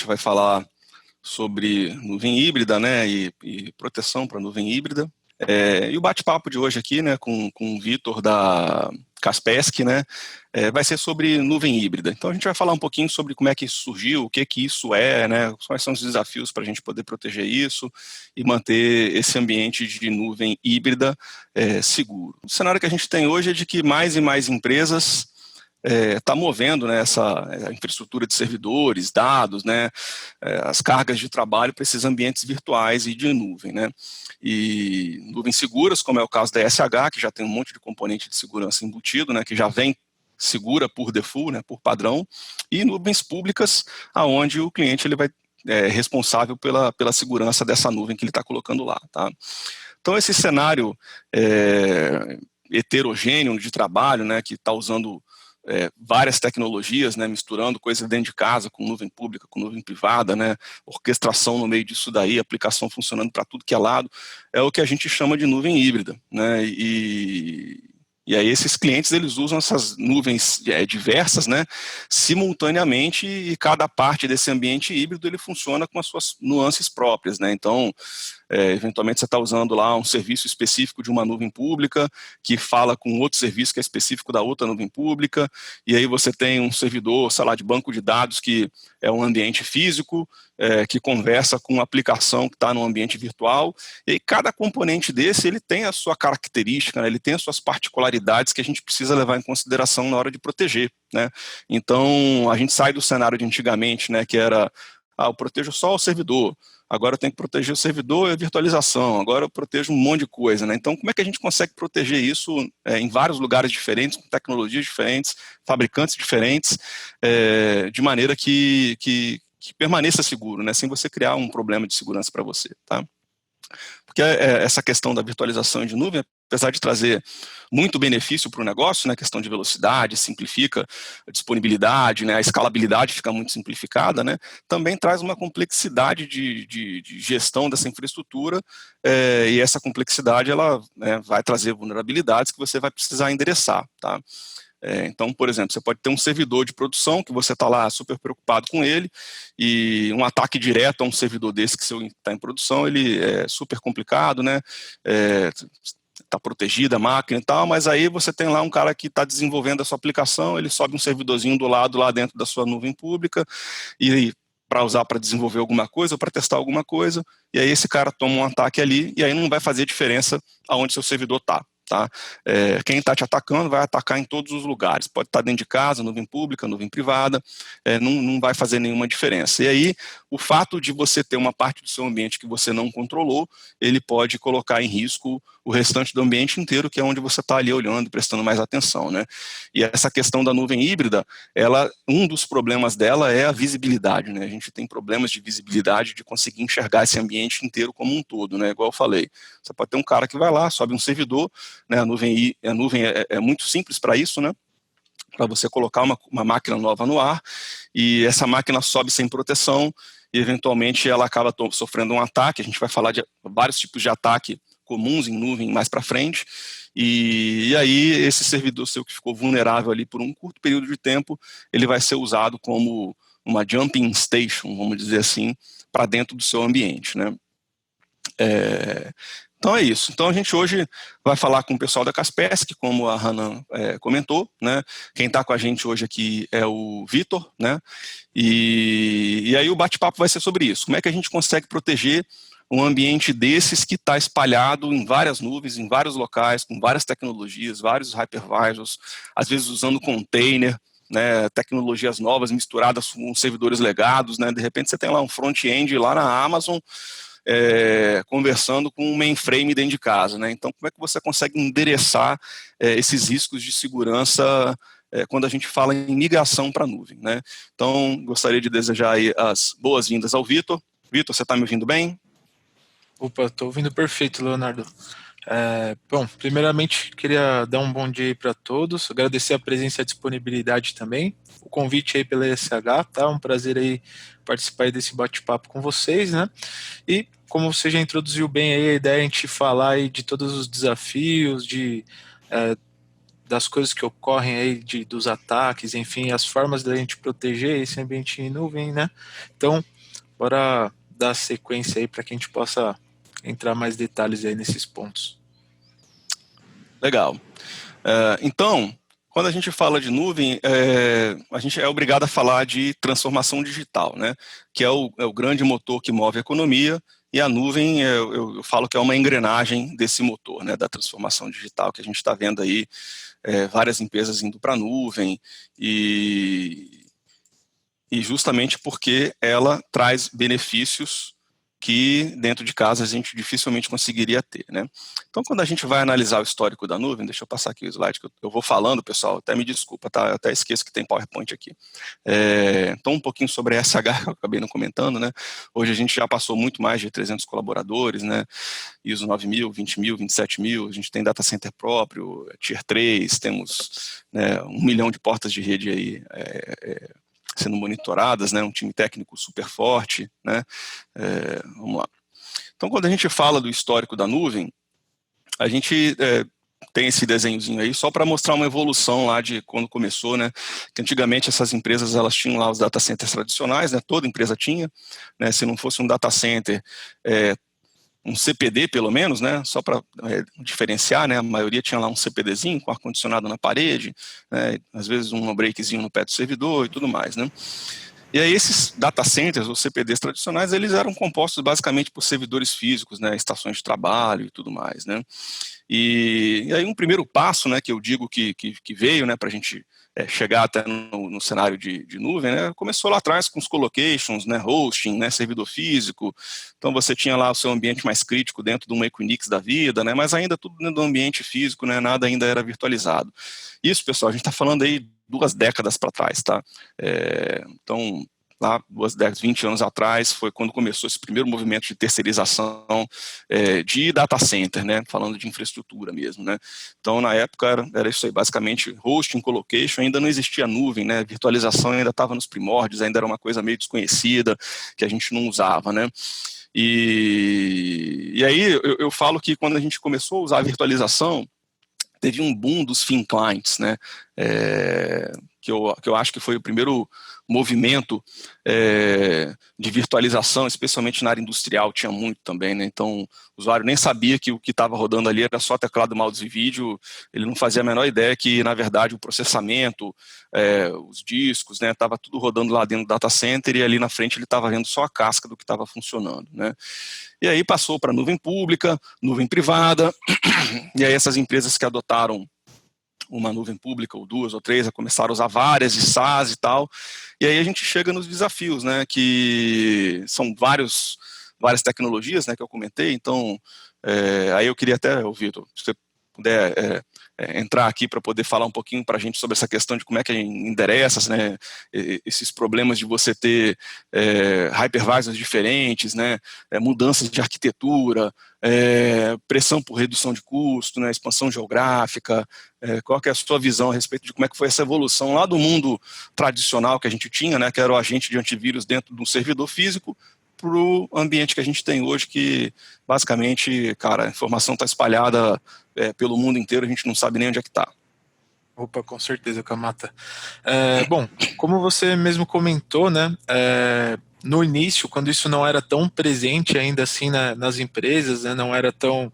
vai falar sobre nuvem híbrida, né, e proteção para nuvem híbrida. E o bate-papo de hoje aqui, né, com o Vitor da Kaspersky, né, vai ser sobre nuvem híbrida. Então a gente vai falar um pouquinho sobre como é que isso surgiu, o que isso é, né, quais são os desafios para a gente poder proteger isso e manter esse ambiente de nuvem híbrida seguro. O cenário que a gente tem hoje é de que mais e mais empresas está movendo, né, essa infraestrutura de servidores, dados, né, as cargas de trabalho para esses ambientes virtuais e de nuvem, né, e nuvens seguras, como é o caso da SH, que já tem um monte de componente de segurança embutido, né, que já vem segura por default, né, por padrão, e nuvens públicas, aonde o cliente ele vai responsável pela segurança dessa nuvem que ele está colocando lá, tá? Então esse cenário heterogêneo de trabalho, né, que está usando várias tecnologias, né, misturando coisas dentro de casa com nuvem pública, com nuvem privada, né, orquestração no meio disso daí, aplicação funcionando para tudo que é lado, é o que a gente chama de nuvem híbrida, né, e aí esses clientes eles usam essas nuvens diversas, né, simultaneamente, e cada parte desse ambiente híbrido ele funciona com as suas nuances próprias, né, então eventualmente você está usando lá um serviço específico de uma nuvem pública que fala com outro serviço que é específico da outra nuvem pública, e aí você tem um servidor, sei lá, de banco de dados que é um ambiente físico, que conversa com uma aplicação que está no ambiente virtual, e aí cada componente desse ele tem a sua característica, né, ele tem as suas particularidades que a gente precisa levar em consideração na hora de proteger, né? Então a gente sai do cenário de antigamente, né, que era eu protejo só o servidor, agora eu tenho que proteger o servidor e a virtualização, agora eu protejo um monte de coisa, né? Então, como é que a gente consegue proteger isso em vários lugares diferentes, com tecnologias diferentes, fabricantes diferentes, de maneira que permaneça seguro, né? Sem você criar um problema de segurança para você, tá? Porque essa questão da virtualização de nuvem, apesar de trazer muito benefício para o negócio, né, questão de velocidade, simplifica a disponibilidade, né, a escalabilidade fica muito simplificada, né, também traz uma complexidade de gestão dessa infraestrutura, e essa complexidade ela, né, vai trazer vulnerabilidades que você vai precisar endereçar, tá? Então, por exemplo, você pode ter um servidor de produção que você está lá super preocupado com ele, e um ataque direto a um servidor desse que está em produção, ele é super complicado, né? Está protegida a máquina e tal, mas aí você tem lá um cara que está desenvolvendo a sua aplicação, ele sobe um servidorzinho do lado lá dentro da sua nuvem pública, e para usar para desenvolver alguma coisa ou para testar alguma coisa, e aí esse cara toma um ataque ali, e aí não vai fazer diferença aonde seu servidor está. Tá? Quem está te atacando vai atacar em todos os lugares, pode estar dentro de casa, nuvem pública, nuvem privada, não vai fazer nenhuma diferença. E aí, o fato de você ter uma parte do seu ambiente que você não controlou, ele pode colocar em risco o restante do ambiente inteiro, que é onde você está ali olhando, prestando mais atenção, né? E essa questão da nuvem híbrida, um dos problemas dela é a visibilidade, né? A gente tem problemas de visibilidade, de conseguir enxergar esse ambiente inteiro como um todo, né? Igual eu falei, você pode ter um cara que vai lá, sobe um servidor, né, a nuvem é muito simples para isso, né? Para você colocar uma máquina nova no ar, e essa máquina sobe sem proteção, e eventualmente ela acaba sofrendo um ataque. A gente vai falar de vários tipos de ataque comuns em nuvem mais para frente, e aí esse servidor seu que ficou vulnerável ali por um curto período de tempo, ele vai ser usado como uma jumping station, vamos dizer assim, para dentro do seu ambiente, né? Então é isso. Então a gente hoje vai falar com o pessoal da Kaspersky, como a Hanan comentou, né? Quem está com a gente hoje aqui é o Vitor, né? E aí o bate-papo vai ser sobre isso. Como é que a gente consegue proteger um ambiente desses que está espalhado em várias nuvens, em vários locais, com várias tecnologias, vários hypervisors, às vezes usando container, né, tecnologias novas misturadas com servidores legados, né? De repente você tem lá um front-end lá na Amazon, conversando com um mainframe dentro de casa, né? Então, como é que você consegue endereçar esses riscos de segurança quando a gente fala em migração para a nuvem, né? Então, gostaria de desejar aí as boas-vindas ao Vitor. Vitor, você está me ouvindo bem? Opa, estou ouvindo perfeito, Leonardo. Bom, primeiramente, queria dar um bom dia aí para todos, agradecer a presença e a disponibilidade também, o convite aí pela ESH, tá? Um prazer aí participar aí desse bate-papo com vocês, né? E como você já introduziu bem aí, a ideia é a gente falar aí de todos os desafios, das coisas que ocorrem aí, dos ataques, enfim, as formas da gente proteger esse ambiente em nuvem, né? Então, bora dar sequência aí para que a gente possa entrar mais detalhes aí nesses pontos. Legal. Então, quando a gente fala de nuvem, a gente é obrigado a falar de transformação digital, né? Que é o grande motor que move a economia, e a nuvem, eu falo que é uma engrenagem desse motor, né? Da transformação digital, que a gente está vendo aí várias empresas indo para a nuvem, e justamente porque ela traz benefícios que dentro de casa a gente dificilmente conseguiria ter, né? Então, quando a gente vai analisar o histórico da nuvem, deixa eu passar aqui o slide que eu vou falando, pessoal, até me desculpa, tá? Eu até esqueço que tem PowerPoint aqui. Então, um pouquinho sobre a SH, que eu acabei não comentando, né? Hoje a gente já passou muito mais de 300 colaboradores, né? ISO 9000, 20.000, 27.000, a gente tem data center próprio, Tier 3, temos, né, 1 milhão de portas de rede aí, sendo monitoradas, né, um time técnico super forte, né, vamos lá. Então, quando a gente fala do histórico da nuvem, a gente tem esse desenhozinho aí só para mostrar uma evolução lá de quando começou, né, que antigamente essas empresas, elas tinham lá os data centers tradicionais, né, toda empresa tinha, né, se não fosse um data center, um CPD pelo menos, né, só para diferenciar, né, a maioria tinha lá um CPDzinho com ar-condicionado na parede, né, às vezes um breakzinho no pé do servidor e tudo mais, né. E aí esses data centers, ou CPDs tradicionais, eles eram compostos basicamente por servidores físicos, né, estações de trabalho e tudo mais, né. E aí um primeiro passo, né, que eu digo que veio, né, para a gente chegar até no cenário de nuvem, né, começou lá atrás com os colocations, né, hosting, né, servidor físico. Então você tinha lá o seu ambiente mais crítico dentro de uma Equinix da vida, né, mas ainda tudo dentro do ambiente físico, né, nada ainda era virtualizado. Isso, pessoal, a gente está falando aí 2 décadas para trás, tá? Então, lá 2 décadas, 20 anos atrás, foi quando começou esse primeiro movimento de terceirização de data center, né, falando de infraestrutura mesmo, né. Então, na época, era isso aí, basicamente, hosting, colocation, ainda não existia nuvem, né, virtualização ainda estava nos primórdios, ainda era uma coisa meio desconhecida, que a gente não usava, né. E aí, eu falo que quando a gente começou a usar a virtualização, teve um boom dos thin clients, né, que eu acho que foi o primeiro movimento de virtualização, especialmente na área industrial, tinha muito também, né, então o usuário nem sabia que o que estava rodando ali era só teclado, mouse e vídeo, ele não fazia a menor ideia que, na verdade, o processamento, os discos, né, estava tudo rodando lá dentro do data center, e ali na frente ele estava vendo só a casca do que estava funcionando, né. E aí passou para nuvem pública, nuvem privada, e aí essas empresas que adotaram uma nuvem pública, ou 2 ou 3, começaram a usar várias de SaaS e tal, e aí a gente chega nos desafios, né, que são várias tecnologias, né, que eu comentei, então, aí eu queria até, Vitor, se você puder entrar aqui para poder falar um pouquinho para a gente sobre essa questão de como é que endereça, né, esses problemas de você ter hypervisors diferentes, né, mudanças de arquitetura, pressão por redução de custo, né, expansão geográfica. Qual que é a sua visão a respeito de como é que foi essa evolução lá do mundo tradicional que a gente tinha, né, que era o agente de antivírus dentro de um servidor físico, para o ambiente que a gente tem hoje, que basicamente, cara, a informação está espalhada pelo mundo inteiro, a gente não sabe nem onde é que está. Opa, com certeza, Kamata. Bom, como você mesmo comentou, né, no início, quando isso não era tão presente ainda assim nas empresas, né, não era tão,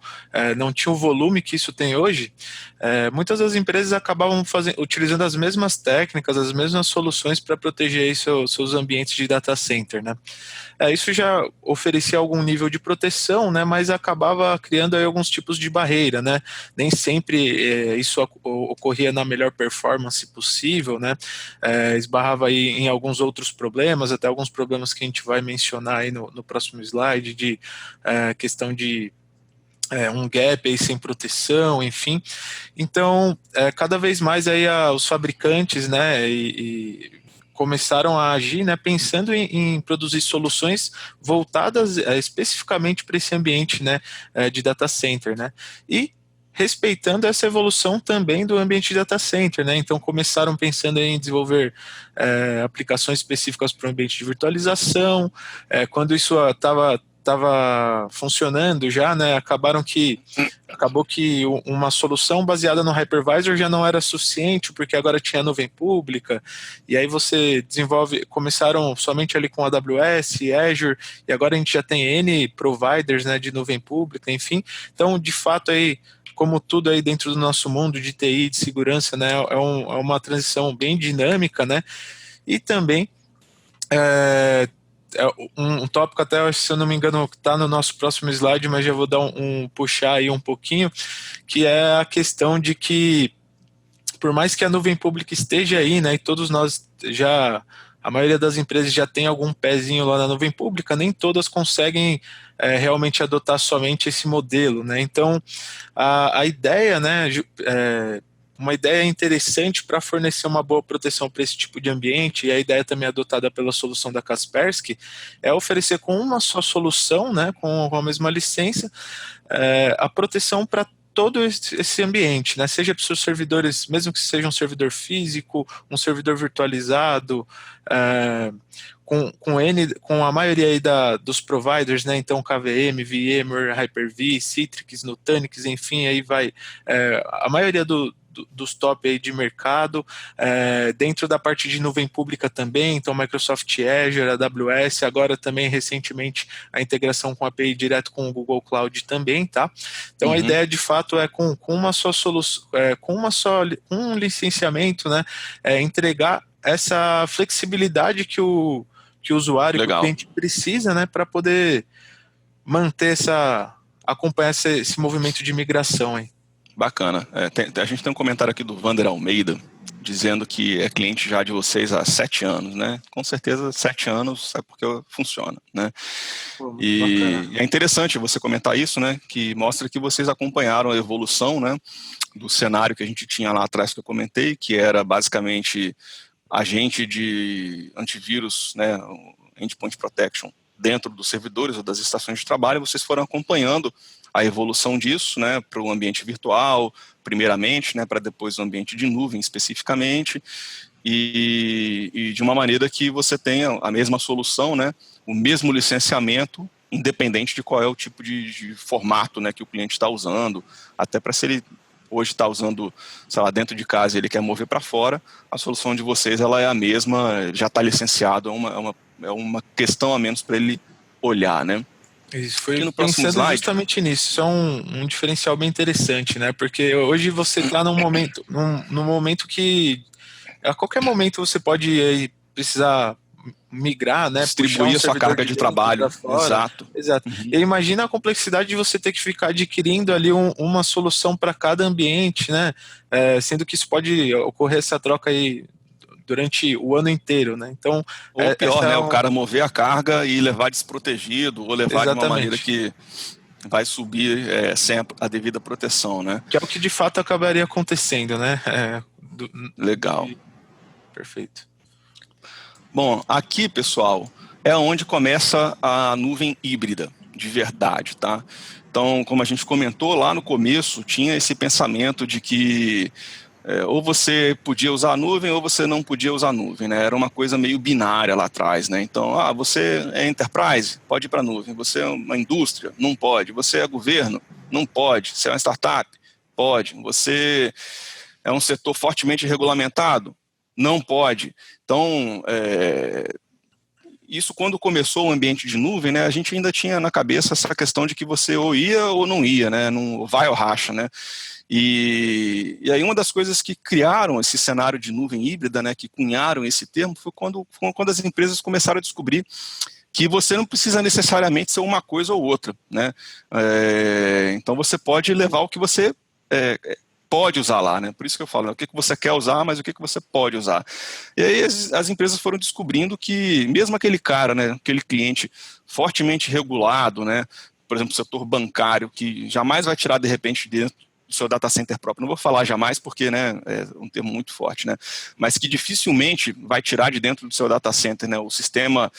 não tinha o volume que isso tem hoje, muitas das empresas acabavam utilizando as mesmas técnicas, as mesmas soluções para proteger aí seus ambientes de data center, né. Isso já oferecia algum nível de proteção, né, mas acabava criando aí alguns tipos de barreira, né. Nem sempre isso ocorria na melhor performance possível, né, esbarrava aí em alguns outros problemas, até alguns problemas que a gente vai mencionar aí no próximo slide, de questão de um gap aí sem proteção, enfim. Então, cada vez mais aí os fabricantes, né, e começaram a agir, né, pensando em produzir soluções voltadas especificamente para esse ambiente, né, de data center, né, e respeitando essa evolução também do ambiente de data center, né, então começaram pensando em desenvolver aplicações específicas para o ambiente de virtualização, quando isso estava estava funcionando já, né? Acabou que uma solução baseada no hypervisor já não era suficiente, porque agora tinha nuvem pública, e aí você começaram somente ali com AWS, Azure, e agora a gente já tem N providers, né, de nuvem pública, enfim. Então, de fato, aí, como tudo aí dentro do nosso mundo de TI, de segurança, né, é uma transição bem dinâmica, né, e também é, um tópico até, se eu não me engano, está no nosso próximo slide, mas já vou dar puxar aí um pouquinho, que é a questão de que, por mais que a nuvem pública esteja aí, né, e todos nós a maioria das empresas já tem algum pezinho lá na nuvem pública, nem todas conseguem realmente adotar somente esse modelo, né? Então, a ideia, né, uma ideia interessante para fornecer uma boa proteção para esse tipo de ambiente, e a ideia também adotada pela solução da Kaspersky, é oferecer com uma só solução, né, com a mesma licença, a proteção para todo esse ambiente, né? Seja para os seus servidores, mesmo que seja um servidor físico, um servidor virtualizado, com a maioria aí dos providers, né? Então KVM, VMware, Hyper-V, Citrix, Nutanix, enfim, aí vai a maioria dos top aí de mercado, dentro da parte de nuvem pública também, então Microsoft Azure, AWS, agora também recentemente a integração com a API direto com o Google Cloud também, tá? Então a ideia de fato é com uma só solução, um licenciamento, né, entregar essa flexibilidade que o usuário, que o Legal. cliente precisa, né, para poder acompanhar esse movimento de migração aí. Bacana. A gente tem um comentário aqui do Vander Almeida, dizendo que é cliente já de vocês há 7 anos, né? Com certeza 7 anos é porque funciona, né? Pô, E é interessante você comentar isso, né? Que mostra que vocês acompanharam a evolução, né, do cenário que a gente tinha lá atrás que eu comentei, que era basicamente agente de antivírus, né, endpoint protection dentro dos servidores ou das estações de trabalho. Vocês foram acompanhando a evolução disso, né, para o ambiente virtual, primeiramente, né, para depois o ambiente de nuvem especificamente, e de uma maneira que você tenha a mesma solução, né, o mesmo licenciamento, independente de qual é o tipo de formato, né, que o cliente está usando, até para se ele hoje está usando, sei lá, dentro de casa e ele quer mover para fora, a solução de vocês ela é a mesma, já está licenciado, é uma questão a menos para ele olhar, né? Isso, Aqui foi no próximo pensando slide. justamente nisso. Isso é um diferencial bem interessante, né? Porque hoje você está num momento que a qualquer momento você pode aí, precisar migrar, né? Puxar um Distribuir a sua servidor carga de de dentro para trabalho, fora. exato. Exato. E aí, imagina a complexidade de você ter que ficar adquirindo ali uma solução para cada ambiente, né? Sendo que isso pode ocorrer essa troca aí durante o ano inteiro, né? Então, Ou pior, essa né, é o cara mover a carga e levar desprotegido, ou levar de uma maneira exatamente. que vai subir sem a devida proteção, né? Que é o que de fato acabaria acontecendo, né? Legal. Perfeito. Bom, aqui, pessoal, é onde começa a nuvem híbrida, de verdade, tá? Então, como a gente comentou lá no começo, tinha esse pensamento de que ou você podia usar a nuvem ou você não podia usar a nuvem, né? Era uma coisa meio binária lá atrás, né? Então, você é enterprise, pode ir para a nuvem. Você é uma indústria, não pode. Você é governo, não pode. Você é uma startup, pode. Você é um setor fortemente regulamentado, não pode. Então, isso quando começou o ambiente de nuvem, né, a gente ainda tinha na cabeça essa questão de que você ou ia ou não ia, né, não vai ou racha, né. E aí uma das coisas que criaram esse cenário de nuvem híbrida, né, que cunharam esse termo, foi quando as empresas começaram a descobrir que você não precisa necessariamente ser uma coisa ou outra, né. Então você pode levar o que você pode usar lá, né? Por isso que eu falo, né? O que você quer usar, mas o que você pode usar. E aí as empresas foram descobrindo que mesmo aquele cara, né, aquele cliente fortemente regulado, né, por exemplo, o setor bancário, que jamais vai tirar de repente dentro do seu data center próprio, não vou falar jamais porque, né, é um termo muito forte, né, mas que dificilmente vai tirar de dentro do seu data center, né, o sistema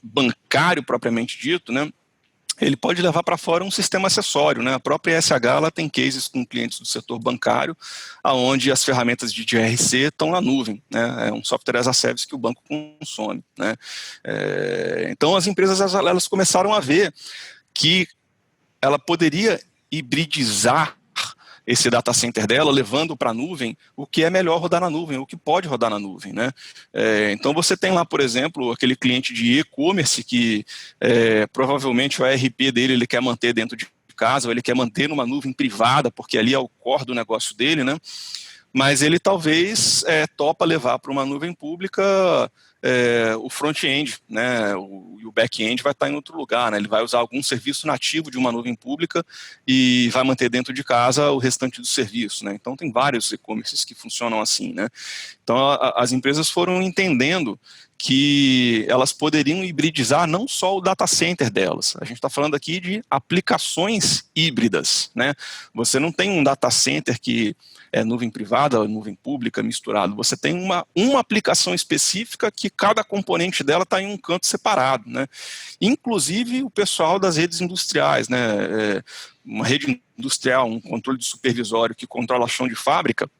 bancário propriamente dito, né, ele pode levar para fora um sistema acessório, né? A própria ESH ela tem cases com clientes do setor bancário, aonde as ferramentas de GRC estão na nuvem, né? É um software as a service que o banco consome, né? Então as empresas elas começaram a ver que ela poderia hibridizar esse data center dela, levando para a nuvem o que é melhor rodar na nuvem, o que pode rodar na nuvem, né? Então você tem lá, por exemplo, aquele cliente de e-commerce que provavelmente o ERP dele ele quer manter dentro de casa, ou ele quer manter numa nuvem privada, porque ali é o core do negócio dele, né? Mas ele talvez topa levar para uma nuvem pública o front-end, né, o back-end vai estar em outro lugar, né, ele vai usar algum serviço nativo de uma nuvem pública e vai manter dentro de casa o restante do serviço, né, então tem vários e-commerces que funcionam assim, né, então as empresas foram entendendo que elas poderiam hibridizar não só o data center delas, a gente está falando aqui de aplicações híbridas, né, você não tem um data center que é nuvem privada, nuvem pública, misturado. Você tem uma aplicação específica que cada componente dela está em um canto separado, né? Inclusive o pessoal das redes industriais, né? Uma rede industrial, um controle de supervisório que controla chão de fábrica,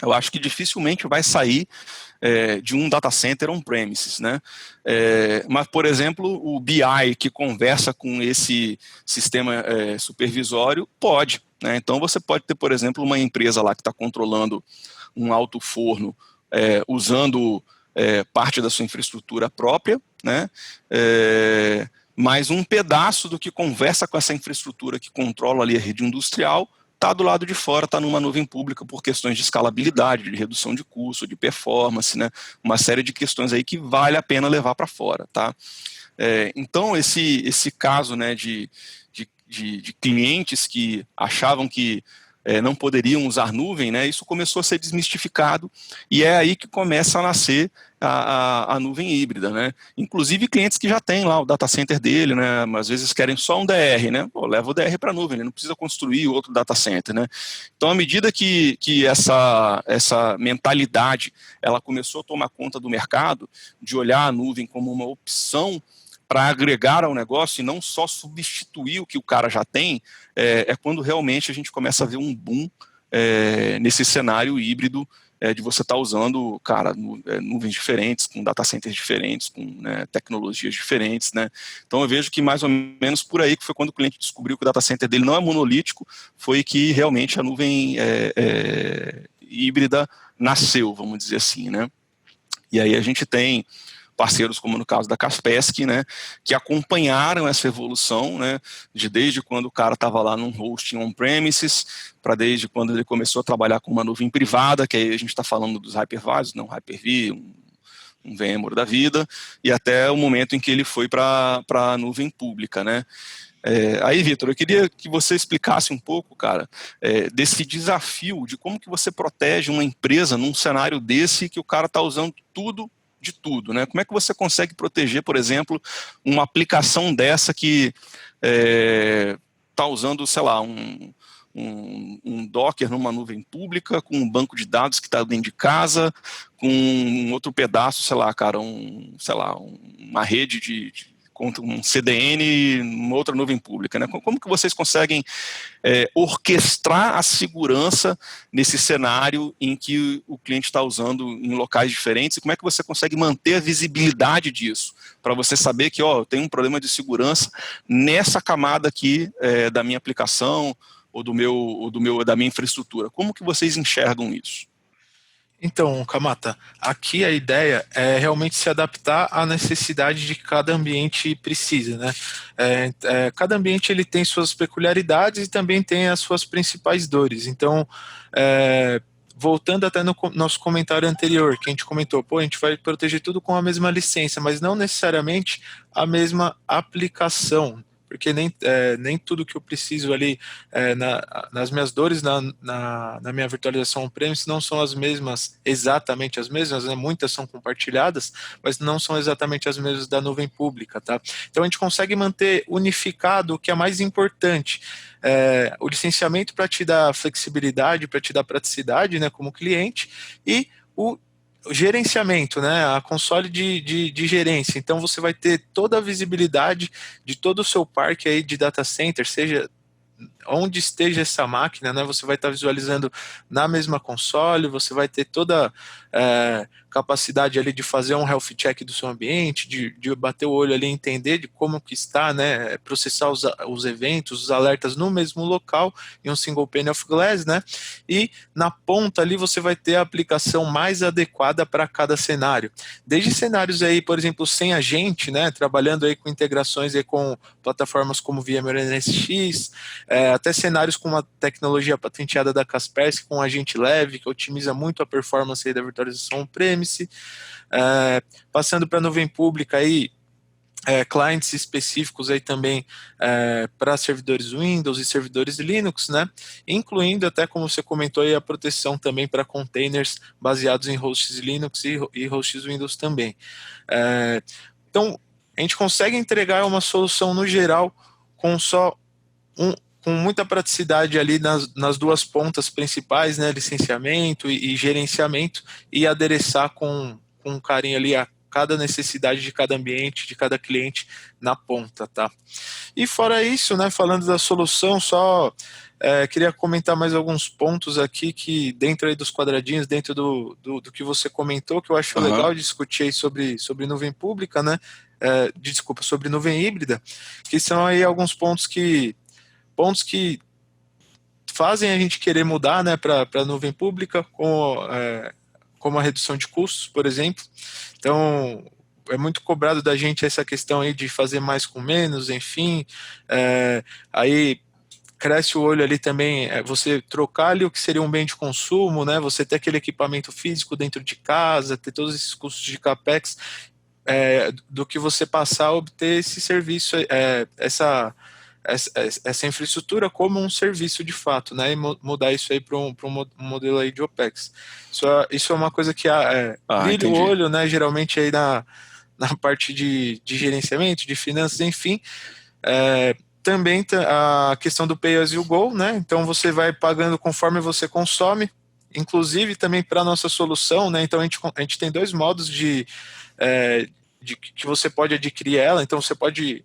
eu acho que dificilmente vai sair de um data center on-premises, né? Mas, por exemplo, o BI que conversa com esse sistema supervisório pode, né? Então você pode ter, por exemplo, uma empresa lá que está controlando um alto forno usando parte da sua infraestrutura própria, né? Mas um pedaço do que conversa com essa infraestrutura que controla ali a rede industrial está do lado de fora, está numa nuvem pública por questões de escalabilidade, de redução de custo, de performance, né? Uma série de questões aí que vale a pena levar para fora, tá? Então, esse caso, né, de clientes que achavam que não poderiam usar nuvem, né, isso começou a ser desmistificado e é aí que começa a nascer a nuvem híbrida, né? Inclusive clientes que já têm lá o data center dele, né? Às vezes querem só um DR, né? Pô, leva o DR para a nuvem, ele não precisa construir outro data center, né? Então, à medida que essa mentalidade ela começou a tomar conta do mercado, de olhar a nuvem como uma opção para agregar ao negócio e não só substituir o que o cara já tem, quando realmente a gente começa a ver um boom nesse cenário híbrido de você estar usando, cara, nuvens diferentes, com data centers diferentes, com tecnologias diferentes, né? Então eu vejo que mais ou menos por aí que foi quando o cliente descobriu que o data center dele não é monolítico, foi que realmente a nuvem híbrida nasceu, vamos dizer assim, né? E aí a gente tem parceiros como no caso da Kaspersky, né, que acompanharam essa evolução, né, desde quando o cara estava lá num hosting on-premises, para desde quando ele começou a trabalhar com uma nuvem privada, que aí a gente está falando dos hypervisors, não Hyper-V, um VMware da vida, e até o momento em que ele foi para a nuvem pública, né. Aí, Vitor, eu queria que você explicasse um pouco, cara, desse desafio de como que você protege uma empresa num cenário desse que o cara está usando tudo de tudo, né? Como é que você consegue proteger, por exemplo, uma aplicação dessa que está usando, sei lá, um Docker numa nuvem pública, com um banco de dados que está dentro de casa, com um outro pedaço, sei lá, cara, uma rede um CDN numa outra nuvem pública, né? Como que vocês conseguem orquestrar a segurança nesse cenário em que o cliente está usando em locais diferentes e como é que você consegue manter a visibilidade disso, para você saber que tem um problema de segurança nessa camada aqui da minha aplicação ou da minha infraestrutura. Como que vocês enxergam isso? Então, Kamata, aqui a ideia é realmente se adaptar à necessidade de que cada ambiente precisa, né? Cada ambiente ele tem suas peculiaridades e também tem as suas principais dores. Então, voltando até no nosso comentário anterior, que a gente comentou, a gente vai proteger tudo com a mesma licença, mas não necessariamente a mesma aplicação, porque nem tudo que eu preciso ali nas minhas dores na minha virtualização on-premise não são exatamente as mesmas, né? Muitas são compartilhadas, mas não são exatamente as mesmas da nuvem pública, tá? Então a gente consegue manter unificado o que é mais importante, o licenciamento para te dar flexibilidade, para te dar praticidade, né, como cliente, e o gerenciamento, né? A console de gerência. Então você vai ter toda a visibilidade de todo o seu parque aí de data center, seja onde esteja essa máquina, né, você vai estar visualizando na mesma console, você vai ter toda capacidade ali de fazer um health check do seu ambiente, de bater o olho ali e entender de como que está, né, processar os eventos, os alertas no mesmo local, em um single pane of glass, né, e na ponta ali você vai ter a aplicação mais adequada para cada cenário. Desde cenários aí, por exemplo, sem agente, né, trabalhando aí com integrações aí com plataformas como VMware NSX, até cenários com uma tecnologia patenteada da Kaspersky, com um agente leve, que otimiza muito a performance aí da virtualização on-premise, passando para a nuvem pública aí, clientes específicos aí também para servidores Windows e servidores Linux, né? Incluindo até, como você comentou aí, a proteção também para containers baseados em hosts Linux e hosts Windows também. Então, a gente consegue entregar uma solução no geral com só um, com muita praticidade ali nas duas pontas principais, né, licenciamento e gerenciamento, e adereçar com carinho ali a cada necessidade de cada ambiente, de cada cliente na ponta, tá? E fora isso, né, falando da solução, só queria comentar mais alguns pontos aqui que dentro aí dos quadradinhos, dentro do que você comentou, que eu acho legal discutir aí sobre nuvem pública, né, desculpa, sobre nuvem híbrida, que são aí alguns pontos que fazem a gente querer mudar, né, para a nuvem pública, como a redução de custos, por exemplo. Então, é muito cobrado da gente essa questão aí de fazer mais com menos, enfim. Aí cresce o olho ali também, você trocar ali o que seria um bem de consumo, né, você ter aquele equipamento físico dentro de casa, ter todos esses custos de CAPEX, do que você passar a obter esse serviço, essa infraestrutura como um serviço de fato, né, e mudar isso aí para um modelo aí de OPEX. Isso é uma coisa que brilha o Entendi. olho, né, geralmente aí na parte de gerenciamento, de finanças, enfim. Também a questão do pay as you go, né, então você vai pagando conforme você consome, inclusive também para a nossa solução, né, então a gente tem dois modos de que você pode adquirir ela, então você pode,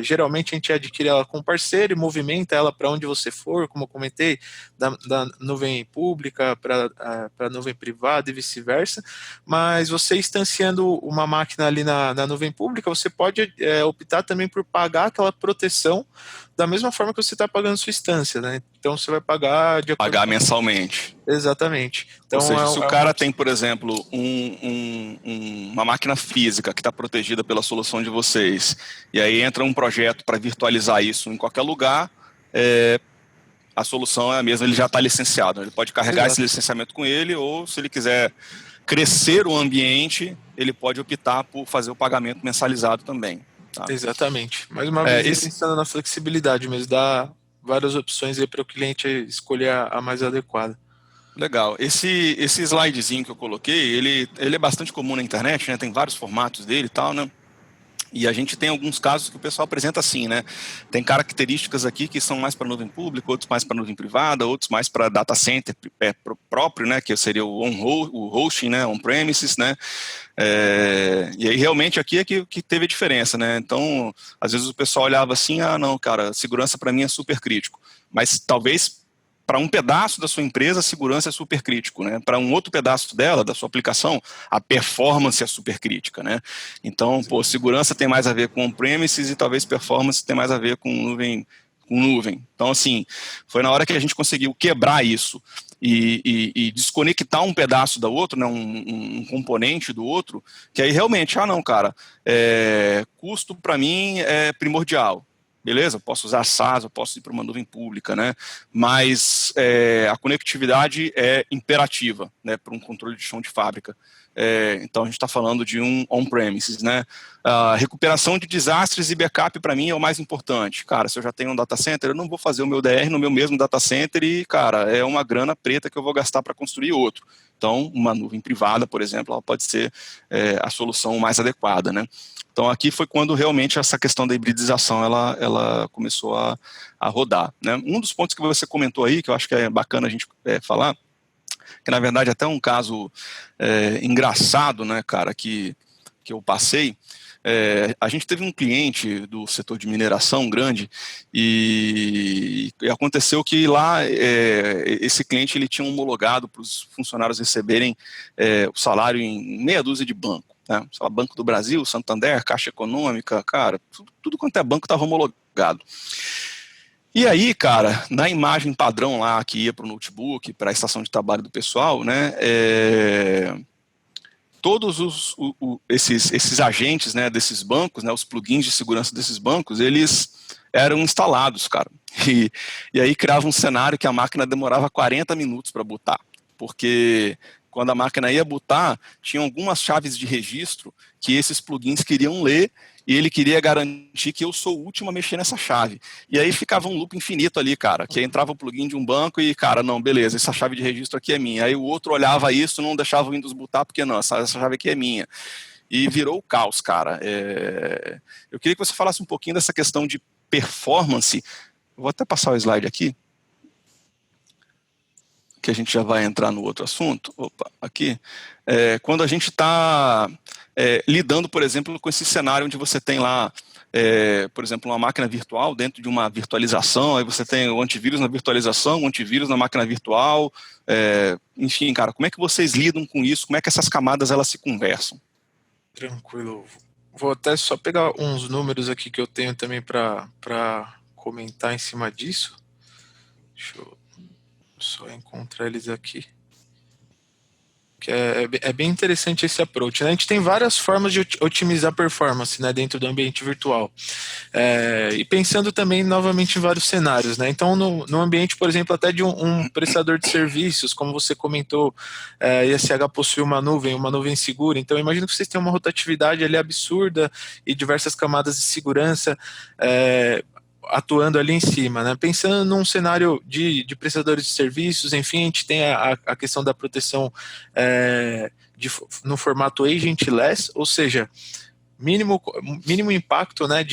geralmente a gente adquire ela com parceiro e movimenta ela para onde você for, como eu comentei, da nuvem pública para a nuvem privada e vice-versa, mas você instanciando uma máquina ali na nuvem pública, você pode optar também por pagar aquela proteção da mesma forma que você está pagando sua instância, né? Então você vai pagar de acordo Pagar com... mensalmente. Exatamente. Ou Então seja, se o é uma cara opção. tem, por exemplo, uma máquina física que está protegida pela solução de vocês, e aí entra um projeto para virtualizar isso em qualquer lugar, a solução é a mesma, ele já está licenciado. Ele pode carregar esse Exato. licenciamento com ele, ou se ele quiser crescer o ambiente, ele pode optar por fazer o pagamento mensalizado também. Tá? Exatamente. Mais uma vez, aí Esse, pensando na flexibilidade, mas dá várias opções aí para o cliente escolher a mais adequada. legal. Esse slidezinho que eu coloquei, ele é bastante comum na internet, né? Tem vários formatos dele e tal, né? E a gente tem alguns casos que o pessoal apresenta assim, né? Tem características aqui que são mais para nuvem pública, outros mais para nuvem privada, outros mais para data center próprio, né? Que seria o hosting, né? On-premises, né? E aí realmente aqui é que teve a diferença, né? Então, às vezes o pessoal olhava assim, não, cara, segurança para mim é super crítico. Mas talvez para um pedaço da sua empresa, a segurança é super crítico, né? Para um outro pedaço dela, da sua aplicação, a performance é super crítica, né? Então, segurança tem mais a ver com on-premises e talvez performance tem mais a ver com nuvem. Então, assim, foi na hora que a gente conseguiu quebrar isso e desconectar um pedaço da outro, né, um componente do outro, que aí realmente, não, cara, custo para mim é primordial. Beleza, eu posso usar SaaS, eu posso ir para uma nuvem pública, né? Mas a conectividade é imperativa, né, para um controle de chão de fábrica. Então a gente está falando de um on-premises, né? A recuperação de desastres e backup para mim é o mais importante. Cara, se eu já tenho um data center, eu não vou fazer o meu DR no meu mesmo data center e, cara, é uma grana preta que eu vou gastar para construir outro. Então, uma nuvem privada, por exemplo, ela pode ser a solução mais adequada, né? Então, aqui foi quando realmente essa questão da hibridização ela começou a rodar, né? Um dos pontos que você comentou aí, que eu acho que é bacana a gente falar, que na verdade é até um caso engraçado, né, cara, que eu passei. A gente teve um cliente do setor de mineração grande e aconteceu que lá esse cliente ele tinha homologado para os funcionários receberem o salário em meia dúzia de banco, né? Banco do Brasil, Santander, Caixa Econômica, cara, tudo quanto é banco estava homologado. E aí, cara, na imagem padrão lá que ia para o notebook, para a estação de trabalho do pessoal, né, todos esses agentes, né, desses bancos, né, os plugins de segurança desses bancos, eles eram instalados, cara. E aí criava um cenário que a máquina demorava 40 minutos para botar, porque quando a máquina ia botar, tinha algumas chaves de registro que esses plugins queriam ler e ele queria garantir que eu sou o último a mexer nessa chave. E aí ficava um loop infinito ali, cara, que entrava o plugin de um banco e, cara, não, beleza, essa chave de registro aqui é minha. Aí o outro olhava isso, não deixava o Windows botar, porque não, essa chave aqui é minha. E virou o caos, cara. Eu queria que você falasse um pouquinho dessa questão de performance. Vou até passar o slide aqui, que a gente já vai entrar no outro assunto. Opa, aqui. Quando a gente está lidando, por exemplo, com esse cenário onde você tem lá, por exemplo, uma máquina virtual dentro de uma virtualização, aí você tem o antivírus na virtualização, o antivírus na máquina virtual, enfim, cara, como é que vocês lidam com isso? Como é que essas camadas elas se conversam? Tranquilo. Vou até só pegar uns números aqui que eu tenho também para comentar em cima disso. Deixa eu só encontrar eles aqui. Que é bem interessante esse approach, né? A gente tem várias formas de otimizar performance, né, dentro do ambiente virtual. E pensando também novamente em vários cenários, né? Então, no ambiente, por exemplo, até de um prestador de serviços, como você comentou, ISH possui uma nuvem segura. Então, imagino que vocês têm uma rotatividade ali absurda e diversas camadas de segurança atuando ali em cima, né? Pensando num cenário de prestadores de serviços, enfim, a gente tem a questão da proteção no formato agentless, ou seja, mínimo impacto, né,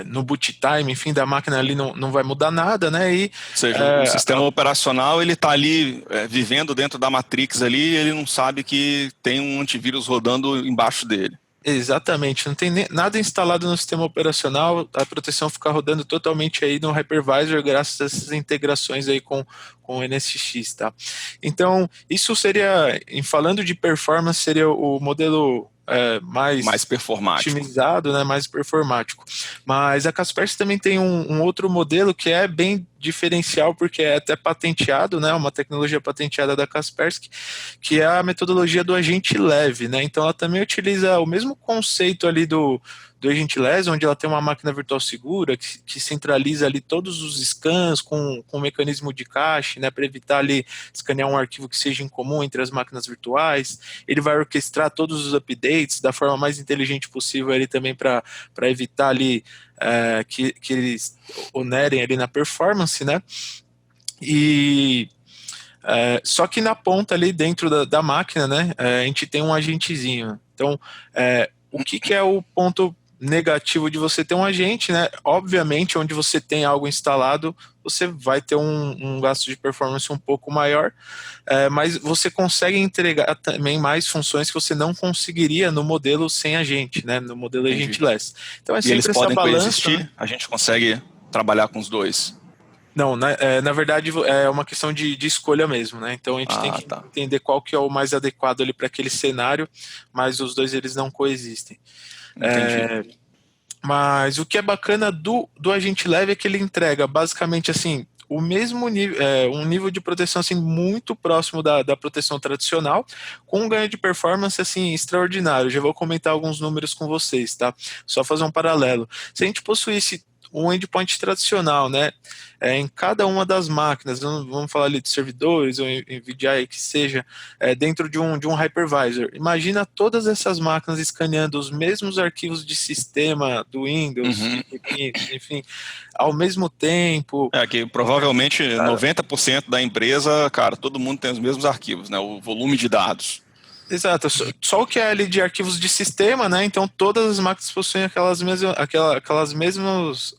no boot time, enfim, da máquina ali não vai mudar nada, né? Ou seja, o sistema operacional ele está ali vivendo dentro da Matrix ali, ele não sabe que tem um antivírus rodando embaixo dele. Exatamente, não tem nada instalado no sistema operacional, a proteção fica rodando totalmente aí no hypervisor graças a essas integrações aí com o NSX, tá? Então, isso seria, falando de performance, seria o modelo mais performático, otimizado, né, mais performático. Mas a Kaspersky também tem um outro modelo que é bem diferencial, porque é até patenteado, né, uma tecnologia patenteada da Kaspersky, que é a metodologia do agente leve, né? Então ela também utiliza o mesmo conceito ali do agente leve, onde ela tem uma máquina virtual segura que centraliza ali todos os scans com um mecanismo de cache, né, para evitar ali escanear um arquivo que seja incomum entre as máquinas virtuais. Ele vai orquestrar todos os updates da forma mais inteligente possível ali também para evitar ali que eles onerem ali na performance, né? E só que na ponta ali dentro da máquina, né, a gente tem um agentezinho. Então, o que é o ponto negativo de você ter um agente, né? Obviamente, onde você tem algo instalado, você vai ter um gasto de performance um pouco maior, mas você consegue entregar também mais funções que você não conseguiria no modelo sem agente, né? No modelo agentless. Então, sempre eles podem balança, coexistir, né? A gente consegue trabalhar com os dois. Não, na verdade é uma questão de escolha mesmo, né? Então a gente tem que entender qual que é o mais adequado ali para aquele cenário, mas os dois eles não coexistem. Entendi. Mas o que é bacana do agente leve é que ele entrega basicamente assim o mesmo nível, um nível de proteção assim muito próximo da proteção tradicional, com um ganho de performance assim extraordinário. Já vou comentar alguns números com vocês, tá? Só fazer um paralelo. Se a gente possuísse um endpoint tradicional, né, em cada uma das máquinas, vamos falar ali de servidores ou NVIDIA que seja, dentro de um hypervisor. Imagina todas essas máquinas escaneando os mesmos arquivos de sistema do Windows, enfim, ao mesmo tempo. Que provavelmente 90% da empresa, cara, todo mundo tem os mesmos arquivos, né, o volume de dados. Exato, só o que é ali de arquivos de sistema, né? Então todas as máquinas possuem aquelas mesmos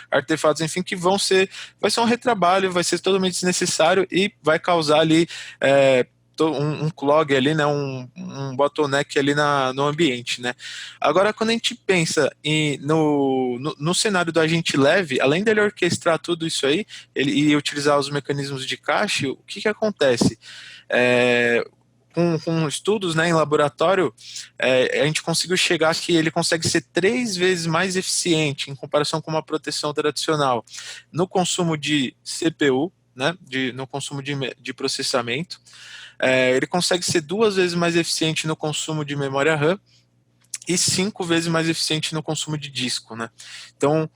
artefatos, enfim, que vai ser um retrabalho, vai ser totalmente desnecessário e vai causar ali um clog ali, né? Um bottleneck ali no ambiente, né? Agora, quando a gente pensa no cenário do agente leve, além dele orquestrar tudo isso aí, e utilizar os mecanismos de cache, o que acontece? Com estudos, né, em laboratório, a gente conseguiu chegar que ele consegue ser 3 vezes mais eficiente em comparação com uma proteção tradicional no consumo de CPU, né, no consumo de processamento. Ele consegue ser 2 vezes mais eficiente no consumo de memória RAM e 5 vezes mais eficiente no consumo de disco, né? Então,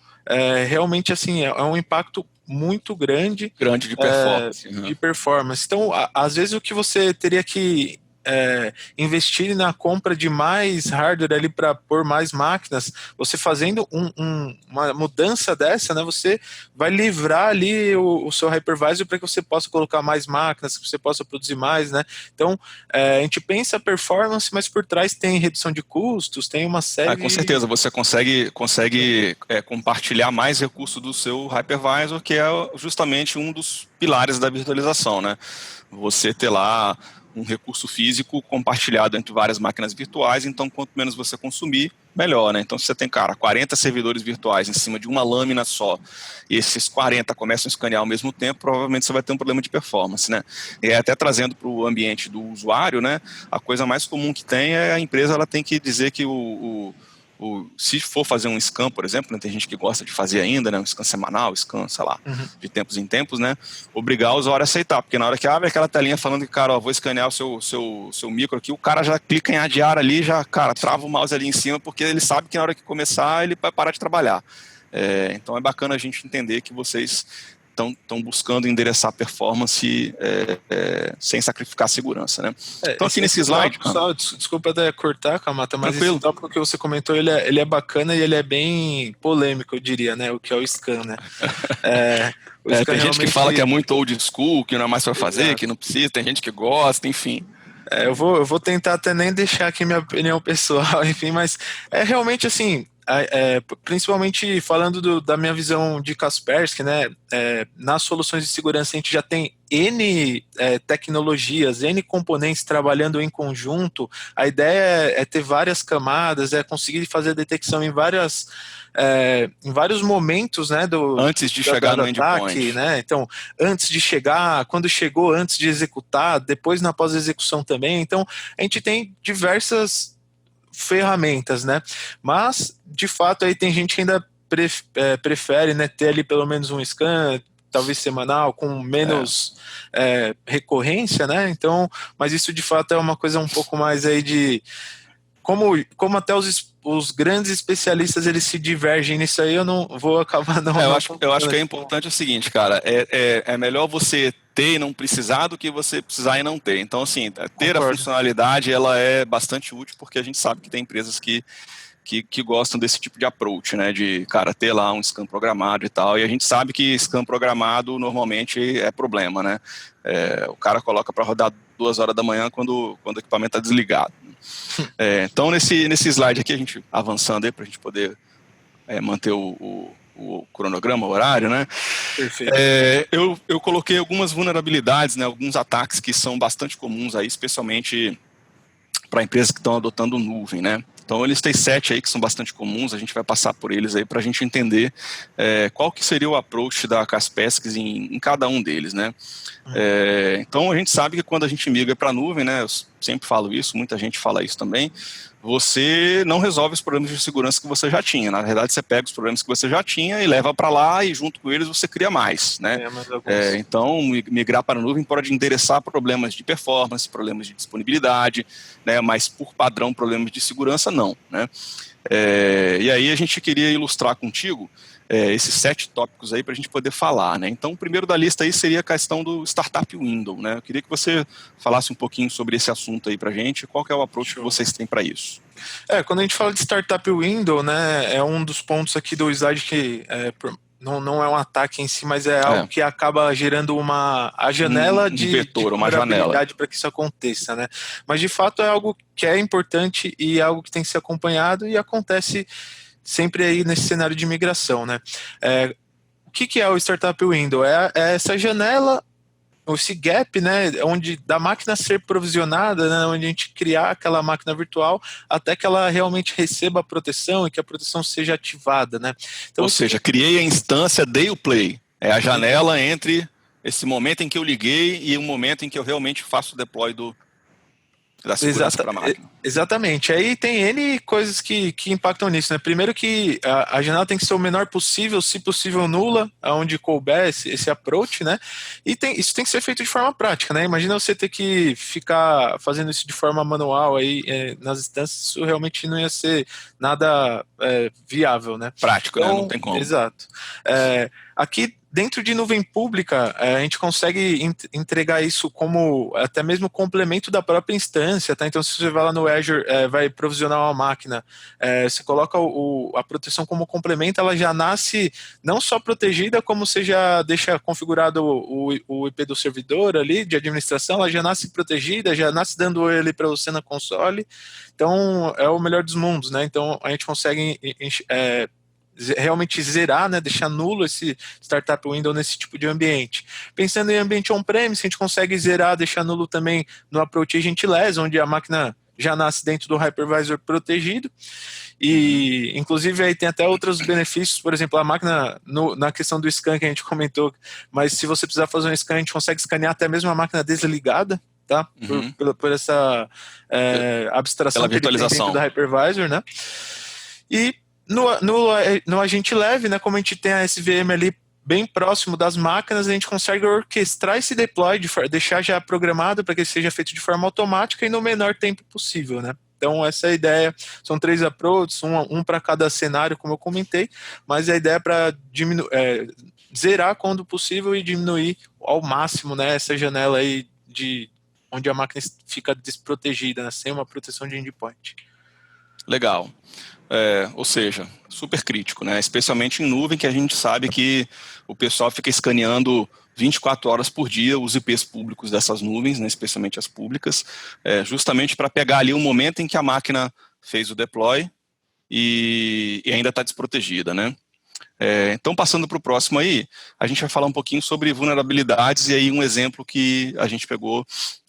realmente, assim, é um impacto muito grande Grande de performance. de performance. Então, às vezes, o que você teria que investir na compra de mais hardware ali para pôr mais máquinas, você fazendo uma mudança dessa, né, você vai livrar ali o seu hypervisor para que você possa colocar mais máquinas, que você possa produzir mais, né? Então, a gente pensa performance, mas por trás tem redução de custos, tem uma série Com certeza, você consegue compartilhar mais recursos do seu hypervisor, que é justamente um dos pilares da virtualização, né? Você ter lá um recurso físico compartilhado entre várias máquinas virtuais, então quanto menos você consumir, melhor, né? Então se você tem, 40 servidores virtuais em cima de uma lâmina só, e esses 40 começam a escanear ao mesmo tempo, provavelmente você vai ter um problema de performance, né? E até trazendo para o ambiente do usuário, né? A coisa mais comum que tem é a empresa, ela tem que dizer que se for fazer um scan, por exemplo, né, tem gente que gosta de fazer ainda, né, um scan semanal, scan, sei lá, de tempos em tempos, né, obrigar o usuário a aceitar, porque na hora que abre aquela telinha falando que, cara, ó, vou escanear o seu micro aqui, o cara já clica em adiar ali, já, cara, trava o mouse ali em cima, porque ele sabe que na hora que começar ele vai parar de trabalhar. Então é bacana a gente entender que vocês estão buscando endereçar performance sem sacrificar a segurança, né? Então aqui nesse slide... Desculpa até cortar, Kamata, mas tranquilo. esse tópico que você comentou, ele é bacana e ele é bem polêmico, eu diria, né? O que é o scan, né? Tem gente que fala que é muito old school, que não é mais para fazer, que não precisa, tem gente que gosta, enfim. Eu vou tentar até nem deixar aqui minha opinião pessoal, enfim, mas é realmente assim... principalmente falando da minha visão de Kaspersky, né, nas soluções de segurança a gente já tem N tecnologias, N componentes trabalhando em conjunto. A ideia é ter várias camadas, conseguir fazer a detecção em vários momentos, né, antes de chegar no ataque, né? Então, antes de chegar, quando chegou, antes de executar, depois na pós-execução também. Então, a gente tem diversas ferramentas, né? Mas, de fato, aí tem gente que ainda prefere, né, ter ali pelo menos um scan, talvez semanal, com menos recorrência, né? Então, mas isso de fato é uma coisa um pouco mais aí de como até os grandes especialistas eles se divergem nisso aí, eu não vou acabar não. Eu acho que é importante o seguinte, cara, é melhor você ter e não precisar do que você precisar e não ter. Então, assim, ter a funcionalidade, ela é bastante útil, porque a gente sabe que tem empresas que gostam desse tipo de approach, né, de, cara, ter lá um scan programado e tal, e a gente sabe que scan programado normalmente é problema, né, o cara coloca para rodar 2 horas da manhã quando o equipamento está desligado. Então, nesse slide aqui, a gente avançando aí para a gente poder manter o cronograma, o horário, né? Perfeito. Eu coloquei algumas vulnerabilidades, né, alguns ataques que são bastante comuns aí, especialmente para empresas que estão adotando nuvem, né? Então, eu listei 7 aí que são bastante comuns, a gente vai passar por eles aí para a gente entender qual que seria o approach da Kaspersky em cada um deles, né? Então, a gente sabe que quando a gente migra para a nuvem, né, eu sempre falo isso, muita gente fala isso também, você não resolve os problemas de segurança que você já tinha. Na verdade, você pega os problemas que você já tinha e leva para lá e junto com eles você cria mais, né? Então, migrar para a nuvem pode endereçar problemas de performance, problemas de disponibilidade, né? Mas por padrão, problemas de segurança, não, né? E aí a gente queria ilustrar contigo esses 7 tópicos aí para a gente poder falar, né? Então, o primeiro da lista aí seria a questão do Startup Window, né? Eu queria que você falasse um pouquinho sobre esse assunto aí para a gente, qual que é o approach que vocês têm para isso? Quando a gente fala de Startup Window, né, é um dos pontos aqui do slide que não é um ataque em si, mas é algo É, que acaba gerando a janela um de vetor, uma janela. vulnerabilidade para que isso aconteça, né? Mas de fato é algo que é importante e é algo que tem que ser acompanhado e acontece sempre aí nesse cenário de migração, né? O que é o Startup Window? É essa janela, esse gap, né, onde da máquina ser provisionada, né, onde a gente criar aquela máquina virtual até que ela realmente receba a proteção e que a proteção seja ativada, né? Então Ou isso seja, criei a instância, dei o play. É a Exa- janela entre esse momento em que eu liguei e o momento em que eu realmente faço o deploy da segurança para a máquina. Exatamente. Aí tem N coisas que impactam nisso, né? Primeiro que a janela tem que ser o menor possível, se possível nula, aonde couber esse approach, né? E isso tem que ser feito de forma prática, né? Imagina você ter que ficar fazendo isso de forma manual aí nas instâncias, isso realmente não ia ser nada viável, né? Prático, né? Não Então, tem como. exato. Aqui dentro de nuvem pública, a gente consegue entregar isso como até mesmo complemento da própria instância, tá? Então, se você vai lá no Azure, vai provisionar uma máquina, você coloca a proteção como complemento, ela já nasce não só protegida, como você já deixa configurado o IP do servidor ali, de administração, ela já nasce protegida, já nasce dando ele para você na console. Então, é o melhor dos mundos, né? Então, a gente consegue realmente zerar, né, deixar nulo esse startup window nesse tipo de ambiente. Pensando em ambiente on-premise, a gente consegue zerar, deixar nulo também no approach agentless, onde a máquina já nasce dentro do hypervisor protegido. E, inclusive, aí tem até outros benefícios, por exemplo, a máquina, na questão do scan que a gente comentou, mas se você precisar fazer um scan, a gente consegue escanear até mesmo a máquina desligada, tá? Uhum. Por essa Pela abstração que ele tem dentro virtualização. da hypervisor, né? E no agente leve, né, como a gente tem a SVM ali bem próximo das máquinas, a gente consegue orquestrar esse deploy, deixar já programado para que ele seja feito de forma automática e no menor tempo possível, né? Então, essa é a ideia. São 3 approaches, um para cada cenário, como eu comentei, mas a ideia é para zerar quando possível e diminuir ao máximo, né, essa janela aí de onde a máquina fica desprotegida, né, sem uma proteção de endpoint. Legal. Ou seja, super crítico, né? Especialmente em nuvem, que a gente sabe que o pessoal fica escaneando 24 horas por dia os IPs públicos dessas nuvens, né? Especialmente as públicas, justamente para pegar ali o momento em que a máquina fez o deploy e ainda está desprotegida, né? Então, passando para o próximo aí, a gente vai falar um pouquinho sobre vulnerabilidades e aí um exemplo que a gente pegou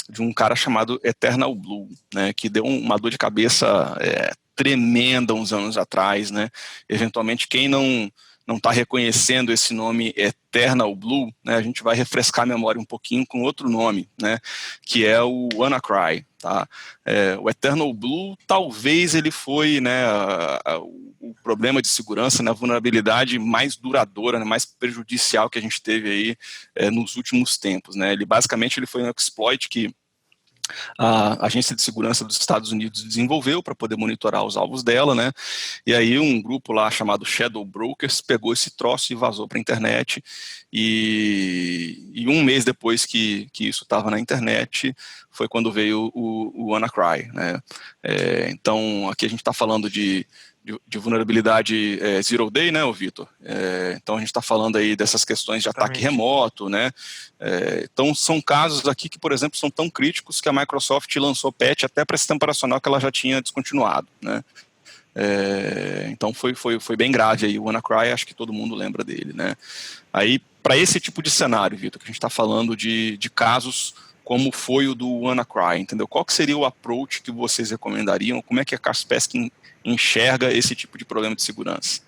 de um cara chamado Eternal Blue, né, que deu uma dor de cabeça tremenda uns anos atrás, né? Eventualmente, quem não está reconhecendo esse nome Eternal Blue, né, a gente vai refrescar a memória um pouquinho com outro nome, né, que é o WannaCry. Tá? O Eternal Blue, talvez ele foi, né, o problema de segurança, né, a vulnerabilidade mais duradoura, né, mais prejudicial que a gente teve aí nos últimos tempos. Né? Basicamente ele foi um exploit que a Agência de Segurança dos Estados Unidos desenvolveu para poder monitorar os alvos dela, né? E aí um grupo lá chamado Shadow Brokers pegou esse troço e vazou para a internet. E um mês depois que isso estava na internet foi quando veio o WannaCry, né? Então aqui a gente está falando de vulnerabilidade zero day, né, Vitor? Então a gente está falando aí dessas questões de ataque Exatamente. remoto, né? Então são casos aqui que, por exemplo, são tão críticos que a Microsoft lançou patch até para sistema operacional que ela já tinha descontinuado, né? Então foi bem grave aí o WannaCry, acho que todo mundo lembra dele, né? Aí, para esse tipo de cenário, Vitor, que a gente está falando de casos como foi o do WannaCry, entendeu? Qual que seria o approach que vocês recomendariam? Como é que a Kaspersky enxerga esse tipo de problema de segurança?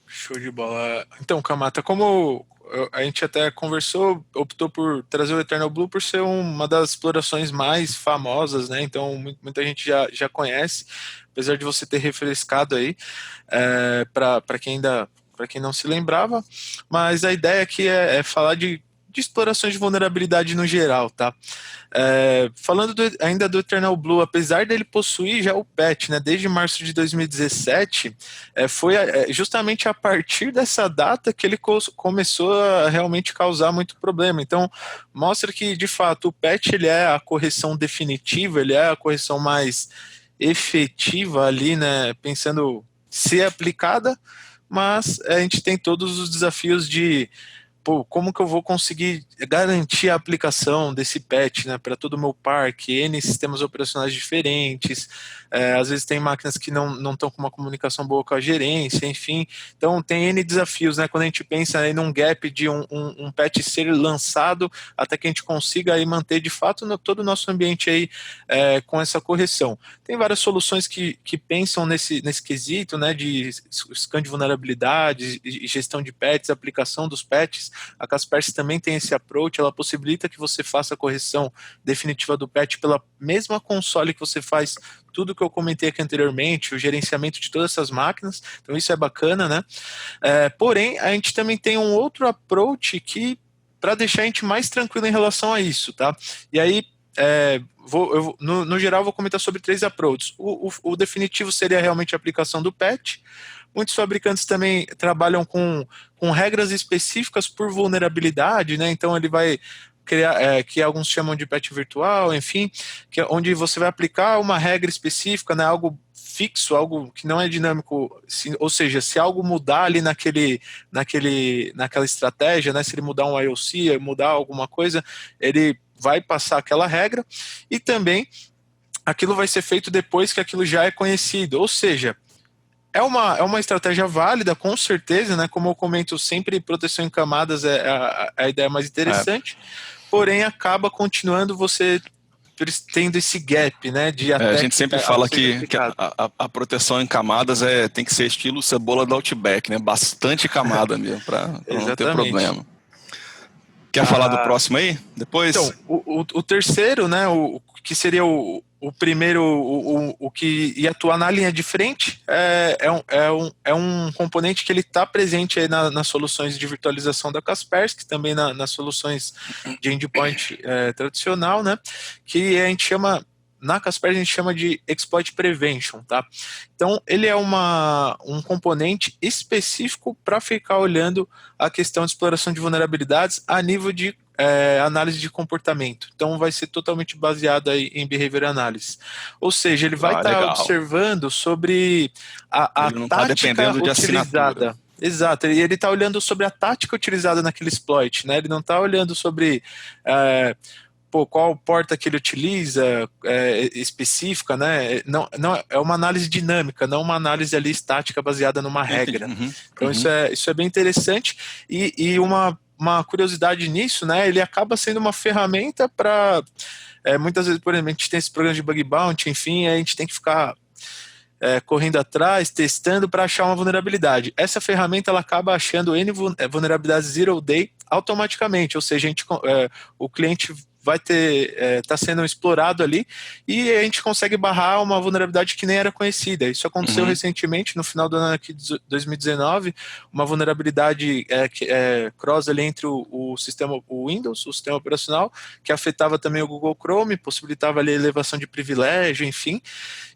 Show de bola. Então, Kamata, como a gente até conversou, optou por trazer o Eternal Blue por ser uma das explorações mais famosas, né? Então, muita gente já conhece, apesar de você ter refrescado aí, para quem não se lembrava. Mas a ideia aqui é falar de explorações de vulnerabilidade no geral, tá? Falando ainda do Eternal Blue, apesar dele possuir já o patch, né, desde março de 2017, foi justamente a partir dessa data que ele começou a realmente causar muito problema. Então, mostra que, de fato, o patch ele é a correção definitiva, ele é a correção mais efetiva ali, né, pensando ser aplicada, mas a gente tem todos os desafios de pô, como que eu vou conseguir garantir a aplicação desse patch, né, para todo o meu parque, N sistemas operacionais diferentes, às vezes tem máquinas que não estão com uma comunicação boa com a gerência, enfim, então tem N desafios, né, quando a gente pensa aí num gap de um patch ser lançado até que a gente consiga aí manter de fato todo o nosso ambiente aí com essa correção. Tem várias soluções que pensam nesse quesito, né, de scan de vulnerabilidades, gestão de patches, aplicação dos patches. A Kaspersky também tem esse approach, ela possibilita que você faça a correção definitiva do patch pela mesma console que você faz tudo que eu comentei aqui anteriormente, o gerenciamento de todas essas máquinas, então isso é bacana, né? Porém, a gente também tem um outro approach que, para deixar a gente mais tranquilo em relação a isso, tá? E aí, no geral, vou comentar sobre 3 approaches. O definitivo seria realmente a aplicação do patch. Muitos fabricantes também trabalham com regras específicas por vulnerabilidade, né? Então ele vai criar, que alguns chamam de patch virtual, enfim, onde você vai aplicar uma regra específica, né? Algo fixo, algo que não é dinâmico, ou seja, se algo mudar ali naquela estratégia, né? Se ele mudar um IOC, mudar alguma coisa, ele vai passar aquela regra, e também aquilo vai ser feito depois que aquilo já é conhecido, ou seja, é uma estratégia válida, com certeza, né? Como eu comento sempre, proteção em camadas é a ideia mais interessante, porém acaba continuando você tendo esse gap, né? De A até gente sempre algo fala seja que aplicado. a proteção em camadas tem que ser estilo cebola do Outback, né? Bastante camada mesmo, para não ter Exatamente. problema. Quer falar do Ah, próximo aí? então, Depois? o terceiro, né, o que seria o primeiro, o que ia atuar na linha de frente, é um componente que ele está presente aí nas soluções de virtualização da Kaspersky, também nas soluções de endpoint tradicional, né, que a gente chama, na Kaspersky a gente chama de Exploit Prevention, tá? Então, ele é um componente específico para ficar olhando a questão de exploração de vulnerabilidades a nível de análise de comportamento. Então, vai ser totalmente baseado aí em behavior analysis. Ou seja, ele vai estar Legal. observando sobre a Ele não está tática dependendo de assinatura. utilizada. Exato, e ele está olhando sobre a tática utilizada naquele exploit, né? Ele não está olhando sobre qual porta que ele utiliza específica, né? Não, é uma análise dinâmica, não uma análise ali estática baseada numa Entendi. regra. Uhum, Então uhum. isso é bem interessante e uma curiosidade nisso, né? Ele acaba sendo uma ferramenta para muitas vezes, por exemplo, a gente tem esse programa de bug bounty, enfim, a gente tem que ficar correndo atrás, testando para achar uma vulnerabilidade. Essa ferramenta ela acaba achando N vulnerabilidades zero day automaticamente, ou seja, o cliente vai tá sendo explorado ali e a gente consegue barrar uma vulnerabilidade que nem era conhecida. Isso aconteceu Uhum. recentemente, no final do ano aqui de 2019, uma vulnerabilidade cross ali entre o sistema, o Windows, o sistema operacional, que afetava também o Google Chrome, possibilitava ali a elevação de privilégio, enfim,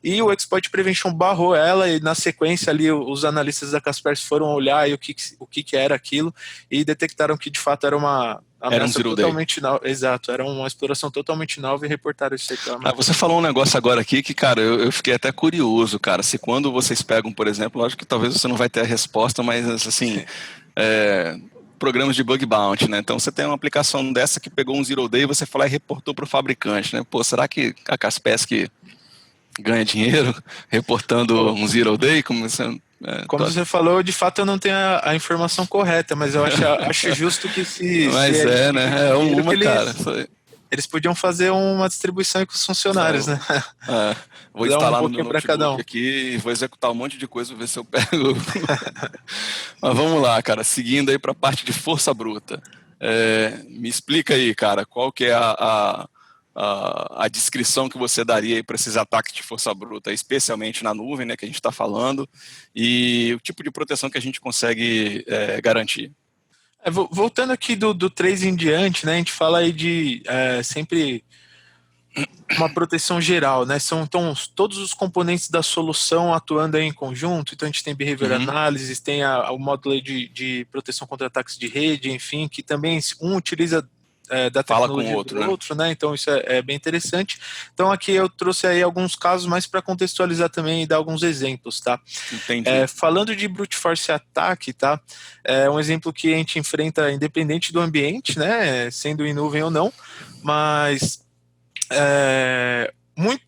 e o Exploit Prevention barrou ela e na sequência ali os analistas da Kaspersky foram olhar e o que era aquilo e detectaram que de fato era uma Era um ameaça zero day. totalmente nova, exato, era uma exploração totalmente nova e reportaram isso aí para a máquina. Você falou um negócio agora aqui que, cara, eu fiquei até curioso, cara. Se quando vocês pegam, por exemplo, lógico que talvez você não vai ter a resposta, mas assim, é, programas de bug bounty, né? Então você tem uma aplicação dessa que pegou um zero day e você foi lá e reportou para o fabricante, né? Pô, será que a Kaspersky ganha dinheiro reportando Pô, um zero day? Como você, como você falou, de fato eu não tenho a informação correta, mas eu acho justo que se Mas eles né? ganham É dinheiro, que uma, cara. eles podiam fazer uma distribuição aí com os funcionários, né? Vou Dar um instalar no meu pouquinho para cada notebook um. aqui e vou executar um monte de coisa, ver se eu pego. Mas vamos lá, cara. Seguindo aí para a parte de força bruta. Me explica aí, cara, qual que é a descrição que você daria aí para esses ataques de força bruta, especialmente na nuvem, né, que a gente está falando, e o tipo de proteção que a gente consegue garantir. Voltando aqui do 3 em diante, né, a gente fala aí de sempre uma proteção geral, né? São então todos os componentes da solução atuando aí em conjunto. Então a gente tem behavior Uhum. analysis, tem o módulo aí de proteção contra ataques de rede, enfim, que também um utiliza da Fala com o tecnologia outro, do né? outro, né? Então isso é bem interessante. Então aqui eu trouxe aí alguns casos mais para contextualizar também e dar alguns exemplos, tá? Entendi. Falando de brute force ataque, tá? É um exemplo que a gente enfrenta independente do ambiente, né? Sendo em nuvem ou não, mas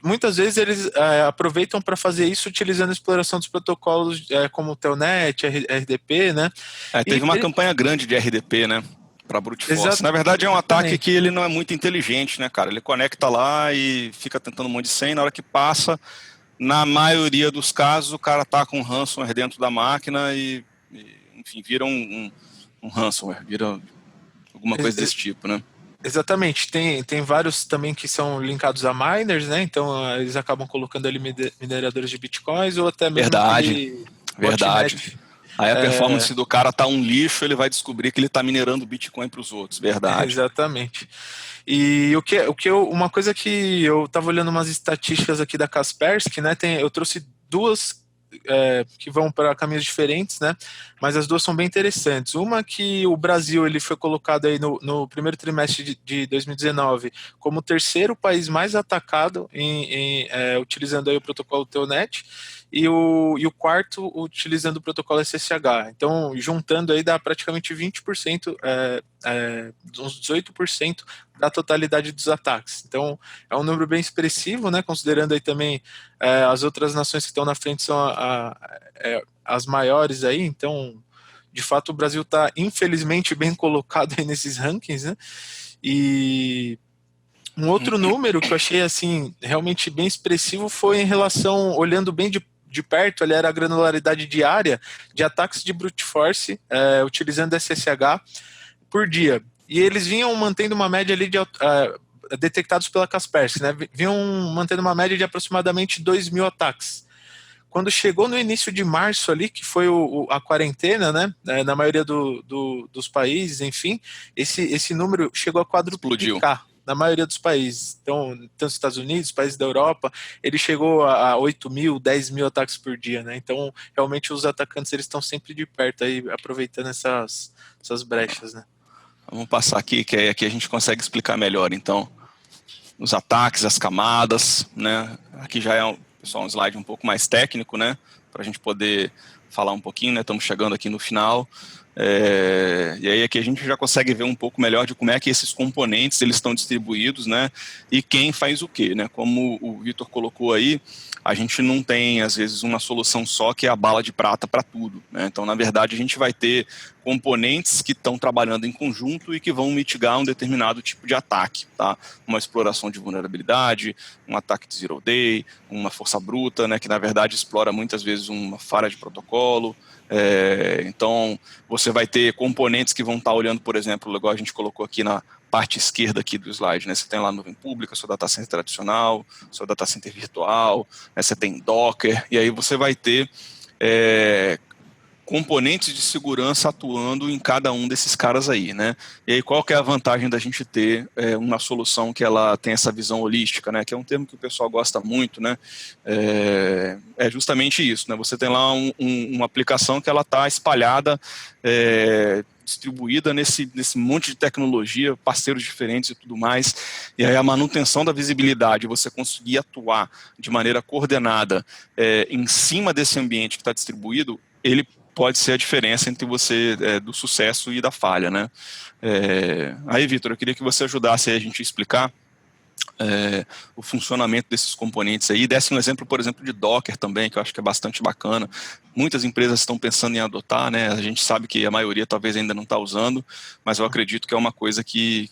muitas vezes eles aproveitam para fazer isso utilizando a exploração dos protocolos como o Telnet, RDP, né? Teve E uma campanha grande de RDP, né? Para brute force. Na verdade, é um ataque que exatamente. ele não é muito inteligente, né, cara? Ele conecta lá e fica tentando um monte de senha. Na hora que passa, na maioria dos casos, o cara tá com um ransomware dentro da máquina enfim, vira um ransomware, vira alguma coisa desse tipo, né? Exatamente, tem vários também que são linkados a miners, né? Então eles acabam colocando ali mineradores de bitcoins ou até mesmo Verdade, aquele verdade. botnet. Aí a É, performance do cara tá um lixo, ele vai descobrir que ele tá minerando Bitcoin para os outros. Verdade. exatamente. E uma coisa que eu estava olhando umas estatísticas aqui da Kaspersky, né? Eu trouxe duas que vão para caminhos diferentes, né? Mas as duas são bem interessantes. Uma que o Brasil ele foi colocado aí no primeiro trimestre de 2019 como o terceiro país mais atacado utilizando aí o protocolo Telnet e o quarto utilizando o protocolo SSH. Então, juntando aí dá praticamente 20%, uns 18% da totalidade dos ataques. Então, é um número bem expressivo, né? Considerando aí também as outras nações que estão na frente são as maiores aí, então, de fato, o Brasil está, infelizmente, bem colocado aí nesses rankings, né? E um outro número que eu achei, assim, realmente bem expressivo foi em relação, olhando bem de perto, ali era a granularidade diária de ataques de brute force, utilizando SSH por dia. E eles vinham mantendo uma média ali de detectados pela Kaspersky, né? Vinham mantendo uma média de aproximadamente 2.000 ataques. Quando chegou no início de março ali, que foi a quarentena, né? Na maioria dos países, enfim, esse número chegou a Explodiu. quadruplicar na maioria dos países. Então, tanto os Estados Unidos, países da Europa, ele chegou a 8.000, 10.000 ataques por dia, né? Então, realmente, os atacantes eles estão sempre de perto aí, aproveitando essas brechas, né? Vamos passar aqui, que aí aqui a gente consegue explicar melhor, então, os ataques, as camadas, né? Aqui já é pessoal, um slide um pouco mais técnico, né? Para a gente poder falar um pouquinho, né? Estamos chegando aqui no final. E aí aqui a gente já consegue ver um pouco melhor de como é que esses componentes eles estão distribuídos, né? E quem faz o quê, né? Como o Vitor colocou aí, a gente não tem às vezes uma solução só que é a bala de prata para tudo, né? Então, na verdade, a gente vai ter componentes que estão trabalhando em conjunto e que vão mitigar um determinado tipo de ataque, tá? Uma exploração de vulnerabilidade, um ataque de zero day, uma força bruta, né? Que na verdade explora muitas vezes uma falha de protocolo. Então, você vai ter componentes que vão estar olhando, por exemplo, igual a gente colocou aqui na parte esquerda aqui do slide, né? Você tem lá a nuvem pública, seu data center tradicional, seu data center virtual, né? Você tem Docker, e aí você vai ter componentes de segurança atuando em cada um desses caras aí, né? E aí qual que é a vantagem da gente ter uma solução que ela tem essa visão holística, né? Que é um termo que o pessoal gosta muito, né? Justamente isso, né? Você tem lá uma aplicação que ela está espalhada, distribuída nesse monte de tecnologia, parceiros diferentes e tudo mais, e aí a manutenção da visibilidade, você conseguir atuar de maneira coordenada em cima desse ambiente que está distribuído, ele pode ser a diferença entre você do sucesso e da falha, né? Aí, Vitor, eu queria que você ajudasse a gente a explicar o funcionamento desses componentes aí, desse um exemplo, por exemplo, de Docker também, que eu acho que é bastante bacana. Muitas empresas estão pensando em adotar, né? A gente sabe que a maioria talvez ainda não está usando, mas eu acredito que é uma coisa que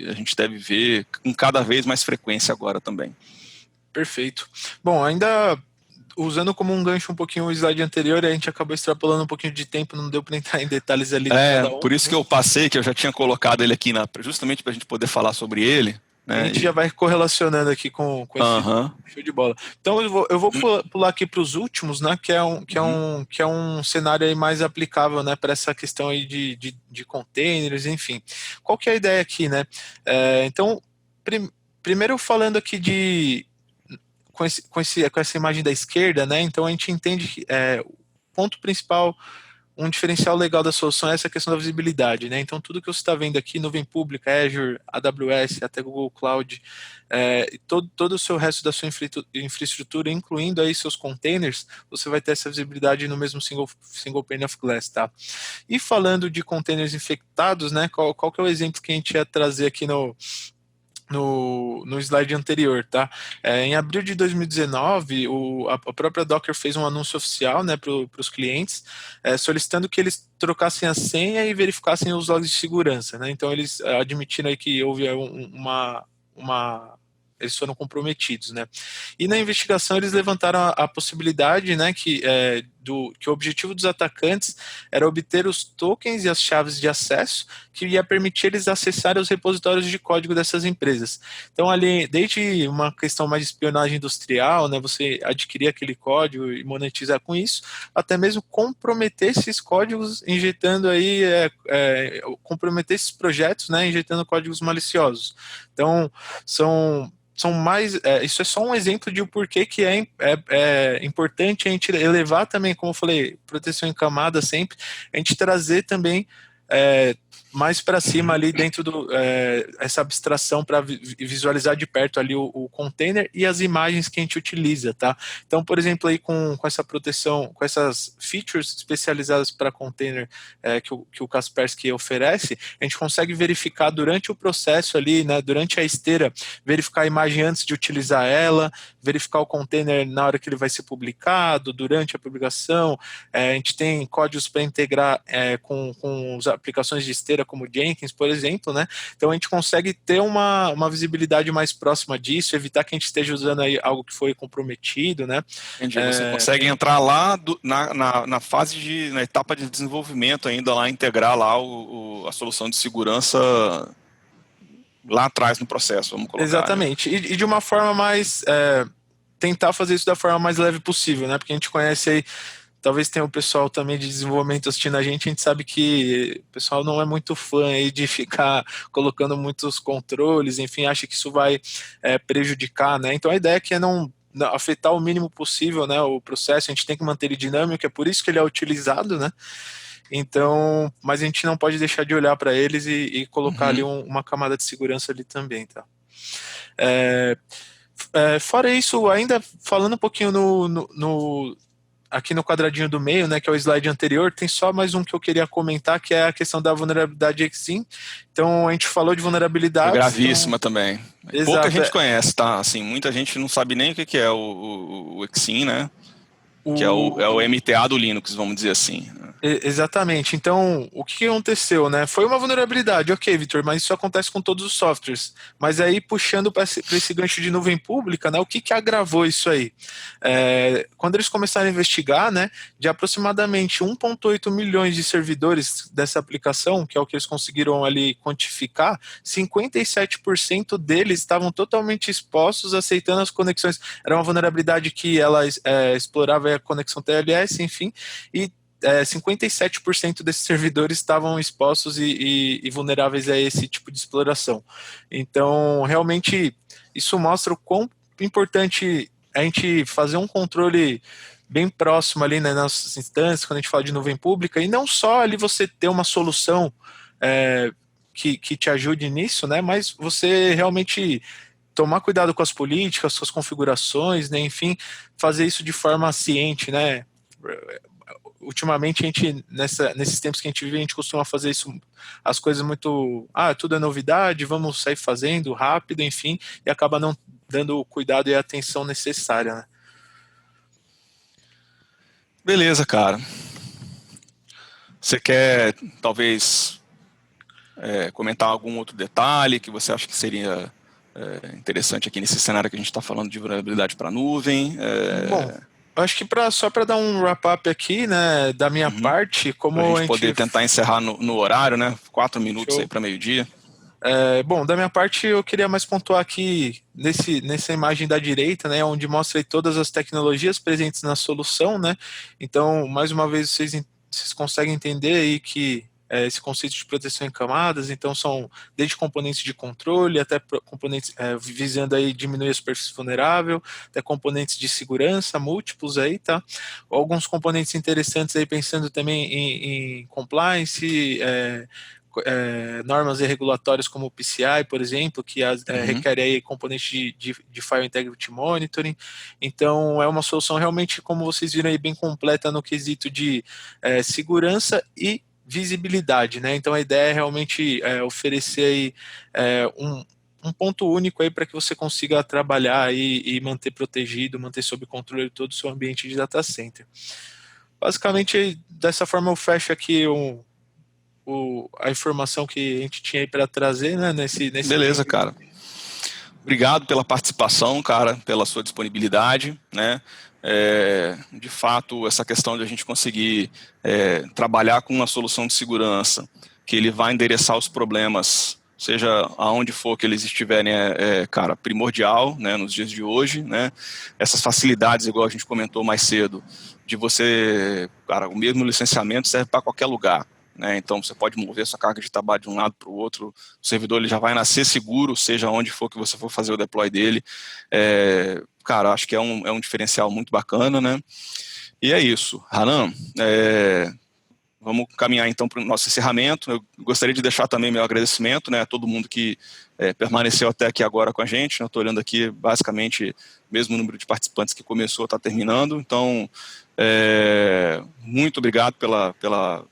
a gente deve ver com cada vez mais frequência agora também. Perfeito. Bom, ainda usando como um gancho um pouquinho o slide anterior, a gente acabou extrapolando um pouquinho de tempo, não deu para entrar em detalhes ali de cada um, Por isso né? que eu passei, que eu já tinha colocado ele aqui justamente para a gente poder falar sobre ele, A né? gente já vai correlacionando aqui com esse Aham. show de bola. Então eu vou pular aqui para os últimos, né? Uhum. Que é um cenário aí mais aplicável, né? Para essa questão aí de containers, enfim. Qual que é a ideia aqui, né? Então, primeiro falando aqui com essa imagem da esquerda, né? Então a gente entende que o ponto principal um diferencial legal da solução é essa questão da visibilidade, né? Então, tudo que você está vendo aqui, nuvem pública, Azure, AWS, até Google Cloud, e todo o seu resto da sua infraestrutura, incluindo aí seus containers, você vai ter essa visibilidade no mesmo single pane of glass, tá? E falando de containers infectados, né? Qual que é o exemplo que a gente ia trazer aqui no slide anterior, tá? Em abril de 2019, a própria Docker fez um anúncio oficial, né, para os clientes, solicitando que eles trocassem a senha e verificassem os logs de segurança, né? Então eles admitiram aí que houve eles foram comprometidos, né? E na investigação eles levantaram a possibilidade, né, que o objetivo dos atacantes era obter os tokens e as chaves de acesso que ia permitir eles acessarem os repositórios de código dessas empresas. Então ali, desde uma questão mais de espionagem industrial, né, você adquirir aquele código e monetizar com isso, até mesmo comprometer esses códigos, injetando aí, comprometer esses projetos, né, injetando códigos maliciosos. Então, são mais. Isso é só um exemplo de o porquê que é importante a gente elevar também, como eu falei, proteção em camada sempre, a gente trazer também mais para cima ali dentro essa abstração para visualizar de perto ali o container e as imagens que a gente utiliza, tá? Então, por exemplo, aí com essa proteção, com essas features especializadas para container que o Kaspersky oferece, a gente consegue verificar durante o processo ali, né, durante a esteira, verificar a imagem antes de utilizar ela, verificar o container na hora que ele vai ser publicado, durante a publicação. A gente tem códigos para integrar com as aplicações de esteira como Jenkins, por exemplo, né? Então a gente consegue ter uma visibilidade mais próxima disso, evitar que a gente esteja usando aí algo que foi comprometido, né? Entendi. Você consegue entrar lá na etapa de desenvolvimento ainda lá, integrar lá a solução de segurança lá atrás no processo, vamos colocar. Exatamente. Né? E de uma forma mais tentar fazer isso da forma mais leve possível, né? Porque a gente conhece aí, talvez tenha o pessoal também de desenvolvimento assistindo a gente sabe que o pessoal não é muito fã aí de ficar colocando muitos controles, enfim, acha que isso vai prejudicar, né? Então a ideia aqui é não afetar o mínimo possível, né, o processo, a gente tem que manter ele dinâmico, é por isso que ele é utilizado, né? Então, mas a gente não pode deixar de olhar para eles e colocar ali uma camada de segurança ali também, tá? Fora isso, ainda falando um pouquinho aqui no quadradinho do meio, né, que é o slide anterior, tem só mais um que eu queria comentar, que é a questão da vulnerabilidade XIM. Então, a gente falou de vulnerabilidades. É gravíssima também. Exato, pouca gente conhece, tá? Assim, muita gente não sabe nem o que é o XIM, né? Que é o MTA do Linux, vamos dizer assim. Exatamente. Então, o que aconteceu, né? Foi uma vulnerabilidade, ok, Vitor, mas isso acontece com todos os softwares. Mas aí, puxando para esse gancho de nuvem pública, né? O que agravou isso aí? Quando eles começaram a investigar, né? De aproximadamente 1,8 milhões de servidores dessa aplicação, que é o que eles conseguiram ali quantificar, 57% deles estavam totalmente expostos, aceitando as conexões. Era uma vulnerabilidade que ela explorava a conexão TLS, enfim, e 57% desses servidores estavam expostos e vulneráveis a esse tipo de exploração. Então, realmente, isso mostra o quão importante a gente fazer um controle bem próximo ali, né, nas instâncias, quando a gente fala de nuvem pública, e não só ali você ter uma solução que te ajude nisso, né, mas você realmente tomar cuidado com as políticas, suas configurações, né, enfim, fazer isso de forma ciente, né. Ultimamente, a gente, nesses tempos que a gente vive, a gente costuma fazer isso, as coisas muito, tudo é novidade, vamos sair fazendo rápido, enfim, e acaba não dando o cuidado e a atenção necessária, né? Beleza, cara. Você quer, talvez, comentar algum outro detalhe que você acha que seria interessante aqui nesse cenário que a gente está falando de vulnerabilidade para nuvem? Bom, acho que só para dar um wrap-up aqui, né, da minha parte, como pra gente poder tentar encerrar no horário, né? 4 minutos aí para meio-dia. Bom, da minha parte, eu queria mais pontuar aqui nessa imagem da direita, né, onde mostra aí todas as tecnologias presentes na solução, né? Então, mais uma vez, vocês conseguem entender aí que esse conceito de proteção em camadas, então são desde componentes de controle até componentes visando aí diminuir a superfície vulnerável, até componentes de segurança múltiplos aí, tá? Alguns componentes interessantes aí pensando também em compliance, normas regulatórias como o PCI, por exemplo, que requer aí componentes de File Integrity Monitoring. Então, é uma solução realmente, como vocês viram aí, bem completa no quesito de segurança e visibilidade, né? Então, a ideia é realmente oferecer aí um ponto único aí para que você consiga trabalhar aí e manter protegido, manter sob controle todo o seu ambiente de data center. Basicamente, dessa forma eu fecho aqui a informação que a gente tinha aí para trazer, né, nesse Beleza, cara. Obrigado pela participação, cara, pela sua disponibilidade, né? De fato, essa questão de a gente conseguir trabalhar com uma solução de segurança que ele vai endereçar os problemas, seja aonde for que eles estiverem, cara, primordial, né, nos dias de hoje, né? Essas facilidades, igual a gente comentou mais cedo, de você, cara, o mesmo licenciamento serve para qualquer lugar. Né, então você pode mover sua carga de trabalho de um lado para o outro, o servidor ele já vai nascer seguro, seja onde for que você for fazer o deploy dele. Cara, acho que é um diferencial muito bacana, né? E é isso. Hanan, vamos caminhar então para o nosso encerramento. Eu gostaria de deixar também meu agradecimento, né, a todo mundo que permaneceu até aqui agora com a gente. Eu estou olhando aqui, basicamente, mesmo número de participantes que começou está terminando. Então, muito obrigado pela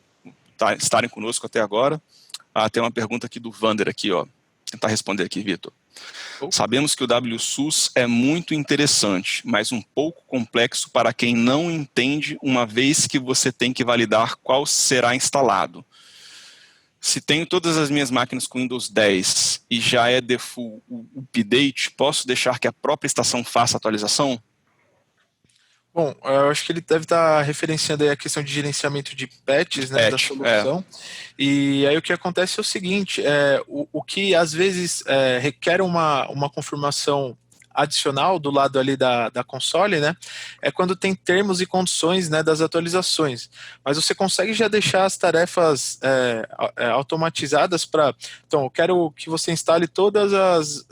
estarem conosco até agora. Tem uma pergunta aqui do Vander aqui, ó. Vou tentar responder aqui, Vitor. Sabemos que o WSUS é muito interessante, mas um pouco complexo para quem não entende, uma vez que você tem que validar qual será instalado. Se tenho todas as minhas máquinas com Windows 10 e já é default update, posso deixar que a própria estação faça a atualização? Bom, eu acho que ele deve estar referenciando aí a questão de gerenciamento de patches, né, da solução. E aí o que acontece é o seguinte, o que às vezes requer uma confirmação adicional do lado ali da console, né, é quando tem termos e condições, né, das atualizações. Mas você consegue já deixar as tarefas automatizadas para... Então, eu quero que você instale todas as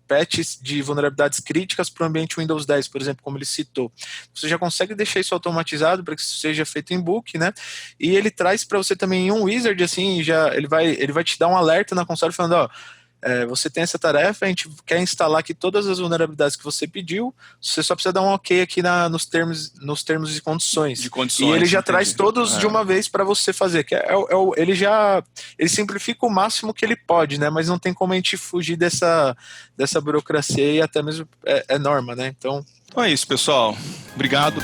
patches de vulnerabilidades críticas para o ambiente Windows 10, por exemplo, como ele citou. Você já consegue deixar isso automatizado para que isso seja feito em book, né? E ele traz para você também um wizard, assim, ele vai te dar um alerta na console falando, ó, você tem essa tarefa, a gente quer instalar aqui todas as vulnerabilidades que você pediu, você só precisa dar um ok aqui nos termos e condições. E ele já traz todos de uma vez para você fazer, que ele simplifica o máximo que ele pode, né? Mas não tem como a gente fugir dessa burocracia e até mesmo norma, né? Então é isso, pessoal. Obrigado.